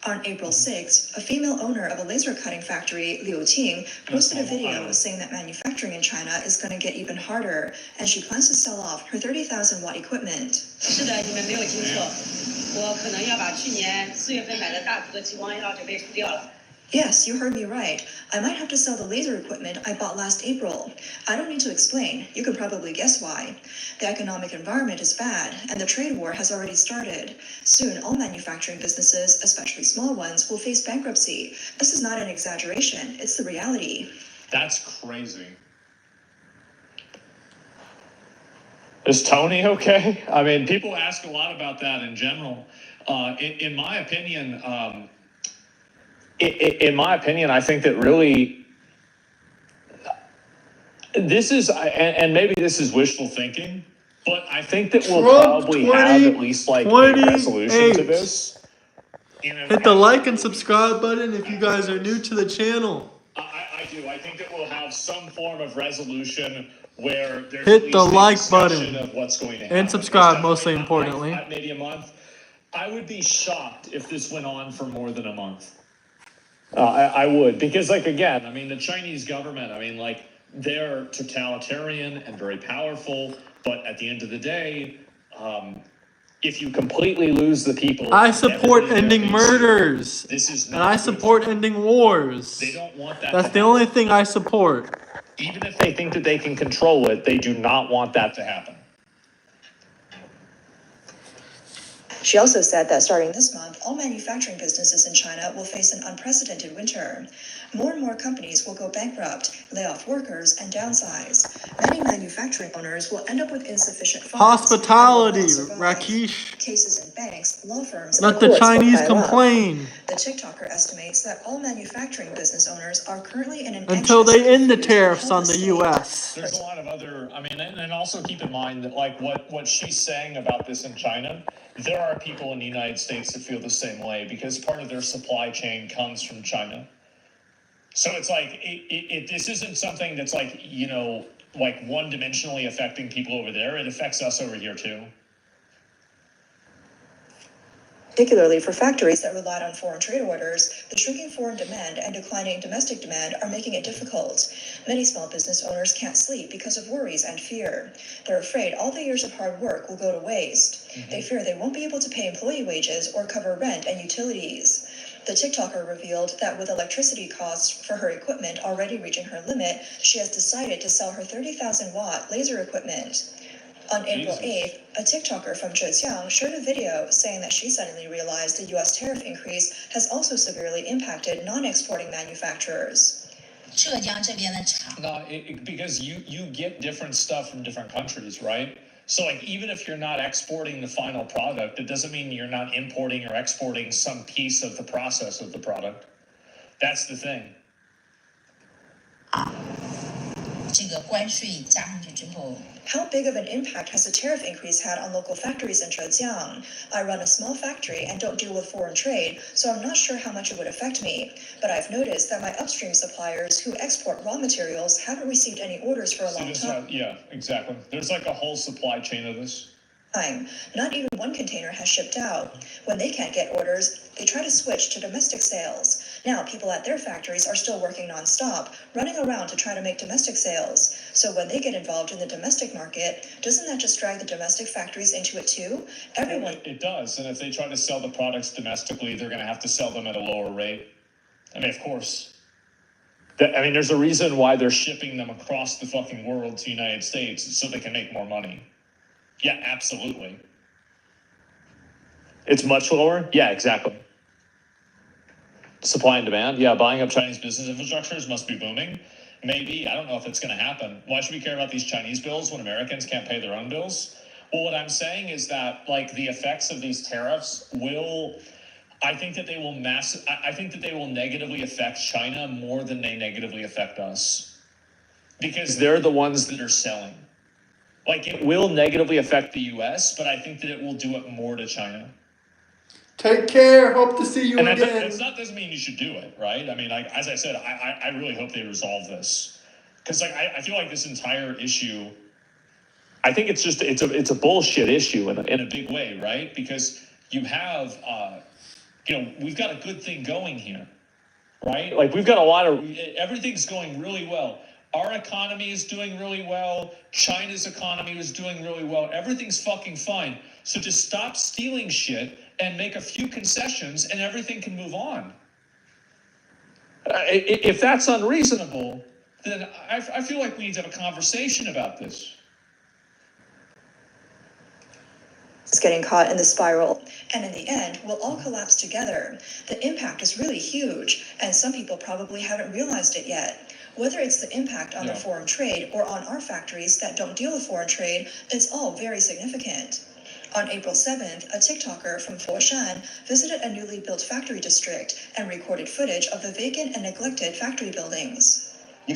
On April 6th, a female owner of a laser cutting factory, Liu Ting, posted a video saying that manufacturing in China is going to get even harder, and she plans to sell off her 30,000 watt equipment. 是的，你们没有听错，我可能要把去年4月份买的大幅的激光要准备出掉了。 Yes, you heard me right. I might have to sell the laser equipment I bought last April. I don't need to explain. You can probably guess why. The economic environment is bad, and the trade war has already started. Soon, all manufacturing businesses, especially small ones, will face bankruptcy. This is not an exaggeration. It's the reality. That's crazy. Is Tony okay? I mean, people ask a lot about that in general. In my opinion, I think that really this is, and maybe this is wishful thinking, but I think that we'll probably have at least like a resolution to this. Hit the like and subscribe button if you guys are new to the channel. I do. I think that we'll have some form of resolution where there's hit the like button of what's going to happen. and subscribe, mostly importantly. Maybe a month. I would be shocked if this went on for more than a month. I would, because like, again, I mean, the Chinese government, I mean, like, they're totalitarian and very powerful, but at the end of the day, if you completely lose the people, I support ending murders. And I support ending wars. They don't want that. That's the only thing I support. Even if they think that they can control it, they do not want that to happen. She also said that starting this month, all manufacturing businesses in China will face an unprecedented winter. More and more companies will go bankrupt, lay off workers, and downsize. Many manufacturing owners will end up with insufficient funds. Hospitality, Rakesh. Cases in banks, law firms, Let and the courts Chinese will pile up. complain The TikToker estimates that all manufacturing business owners are currently in an until anxious, they end the confused, and tariffs on helpless the state. U.S. There's a lot of other, I mean, and also keep in mind that like what she's saying about this in China, there are people in the United States that feel the same way because part of their supply chain comes from China. So it's like, this isn't something that's like, you know, like one-dimensionally affecting people over there. It affects us over here too. Particularly for factories that relied on foreign trade orders, the shrinking foreign demand and declining domestic demand are making it difficult. Many small business owners can't sleep because of worries and fear. They're afraid all the years of hard work will go to waste. They fear they won't be able to pay employee wages or cover rent and utilities. The TikToker revealed that with electricity costs for her equipment already reaching her limit, she has decided to sell her 30,000-watt laser equipment. On April 8th, a TikToker from Zhejiang shared a video saying that she suddenly realized the U.S. tariff increase has also severely impacted non-exporting manufacturers. No, because you get different stuff from different countries, right? So like even if you're not exporting the final product, it doesn't mean you're not importing or exporting some piece of the process of the product. That's the thing. How big of an impact has the tariff increase had on local factories in Zhejiang? I run a small factory and don't deal with foreign trade, so I'm not sure how much it would affect me. But I've noticed that my upstream suppliers who export raw materials haven't received any orders for a long time. Yeah, exactly. There's like a whole supply chain of this. Not even one container has shipped out. When they can't get orders, they try to switch to domestic sales. Now, people at their factories are still working nonstop, running around to try to make domestic sales. So when they get involved in the domestic market, doesn't that just drag the domestic factories into it too? It does, and if they try to sell the products domestically, they're going to have to sell them at a lower rate. I mean, of course. I mean, there's a reason why they're shipping them across the fucking world to the United States, so they can make more money. Yeah, absolutely. It's much lower? Yeah, exactly. Supply and demand? Yeah, buying up Chinese business infrastructures must be booming. Maybe. I don't know if it's going to happen. Why should we care about these Chinese bills when Americans can't pay their own bills? Well, what I'm saying is that, like, the effects of these tariffs I think that they will negatively affect China more than they negatively affect us. Because they're the ones that are selling. Like, it will negatively affect the U.S., but I think that it will do it more to China. Take care. Hope to see you and again. That doesn't mean you should do it, right? I mean, like, as I said, I really hope they resolve this. Because, like, I feel like this entire issue, I think it's just, it's a bullshit issue in a big way, right? Because you have, we've got a good thing going here, right? Like, we've got everything's going really well. Our economy is doing really well. China's economy is doing really well. Everything's fucking fine. So just stop stealing shit and make a few concessions and everything can move on. If that's unreasonable, then I feel like we need to have a conversation about this. It's getting caught in the spiral, and in the end, we'll all collapse together. The impact is really huge, and some people probably haven't realized it yet. Whether it's the impact on the foreign trade or on our factories that don't deal with foreign trade, it's all very significant. On April 7th, a TikToker from Foshan visited a newly built factory district and recorded footage of the vacant and neglected factory buildings. He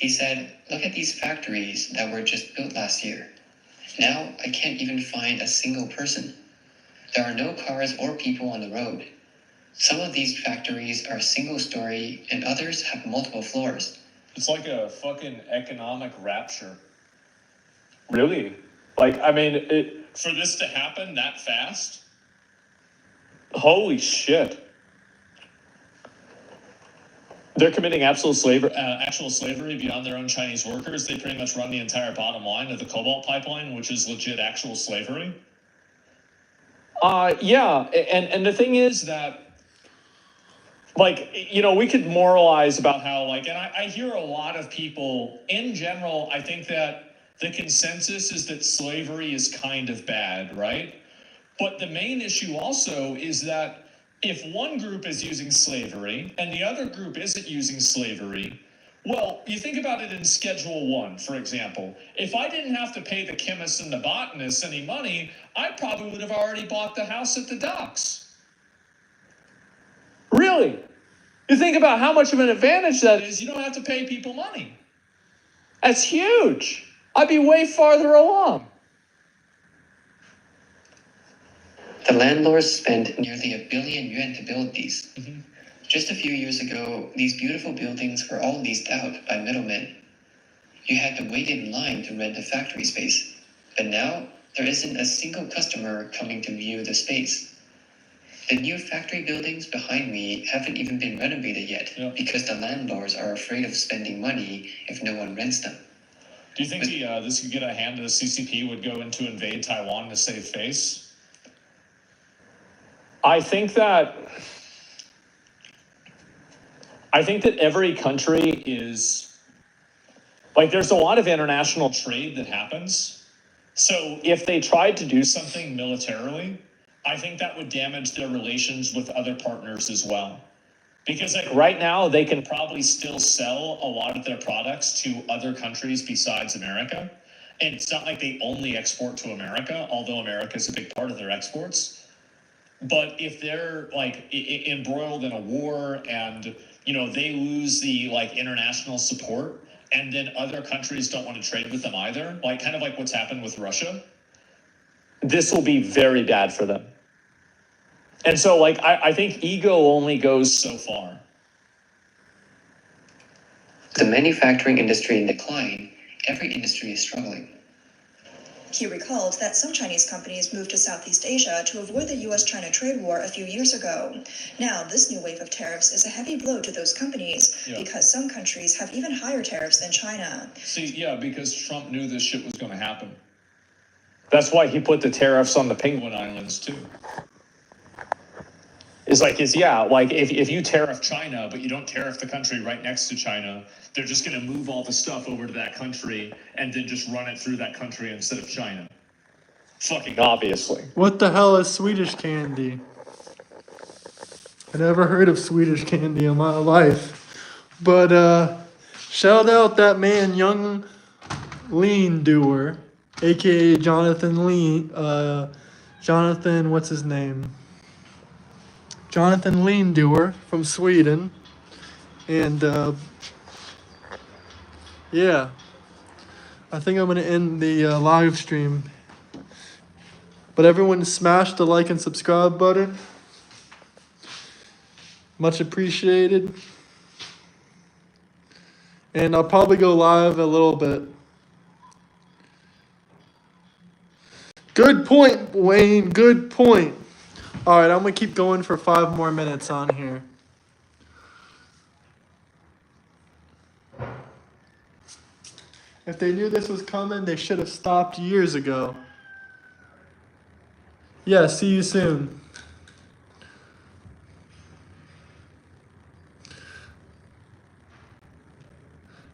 said, "Look at these factories that were just built last year. Now I can't even find a single person. There are no cars or people on the road. Some of these factories are single story and others have multiple floors." It's like a fucking economic rapture. Really? Like, I mean, for this to happen that fast? Holy shit. They're committing actual slavery beyond their own Chinese workers. They pretty much run the entire bottom line of the cobalt pipeline, which is legit actual slavery. Yeah, and the thing is that, like, we could moralize about how, like, and I hear a lot of people, in general, I think that the consensus is that slavery is kind of bad, right? But the main issue also is that if one group is using slavery and the other group isn't using slavery, well, you think about it in Schedule 1, for example. If I didn't have to pay the chemists and the botanists any money, I probably would have already bought the house at the docks. Really? You think about how much of an advantage that is, you don't have to pay people money. That's huge. I'd be way farther along. The landlords spent nearly $1 billion to build these. Just a few years ago, these beautiful buildings were all leased out by middlemen. You had to wait in line to rent a factory space. But now, there isn't a single customer coming to view the space. The new factory buildings behind me haven't even been renovated yet because the landlords are afraid of spending money if no one rents them. Do you think this could get a hand to the CCP would go in to invade Taiwan to save face? I think that every country is, like, there's a lot of international trade that happens. So if they tried to do something militarily, I think that would damage their relations with other partners as well. Because like right now, they can probably still sell a lot of their products to other countries besides America. And it's not like they only export to America, although America is a big part of their exports. But if they're like embroiled in a war and, you know, they lose the like international support and then other countries don't want to trade with them either, like kind of like what's happened with Russia, this will be very bad for them. And so like, I think ego only goes so far. The manufacturing industry in decline, every industry is struggling. He recalled that some Chinese companies moved to Southeast Asia to avoid the U.S. China trade war a few years ago. Now, this new wave of tariffs is a heavy blow to those companies because some countries have even higher tariffs than China. See, yeah, because Trump knew this shit was going to happen. That's why he put the tariffs on the Penguin Islands, too. If you tariff China, but you don't tariff the country right next to China, they're just going to move all the stuff over to that country and then just run it through that country instead of China. Fucking obviously. What the hell is Swedish candy? I never heard of Swedish candy in my life. But shout out that man, Young Lean Doer, aka Jonathan Lean. Jonathan, what's his name? Jonathan Lean Doer from Sweden. And yeah, I think I'm going to end the live stream. But everyone smash the like and subscribe button. Much appreciated. And I'll probably go live a little bit. Good point, Wayne. Good point. All right, I'm going to keep going for 5 more minutes on here. If they knew this was coming, they should have stopped years ago. Yeah, see you soon.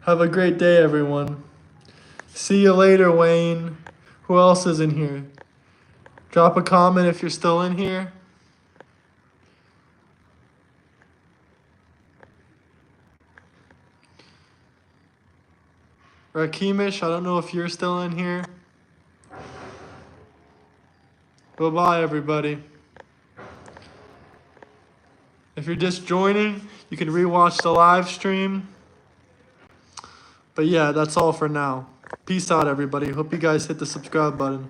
Have a great day, everyone. See you later, Wayne. Who else is in here? Drop a comment if you're still in here. Rakimish, I don't know if you're still in here. Bye-bye, everybody. If you're just joining, you can rewatch the live stream. But yeah, that's all for now. Peace out, everybody. Hope you guys hit the subscribe button.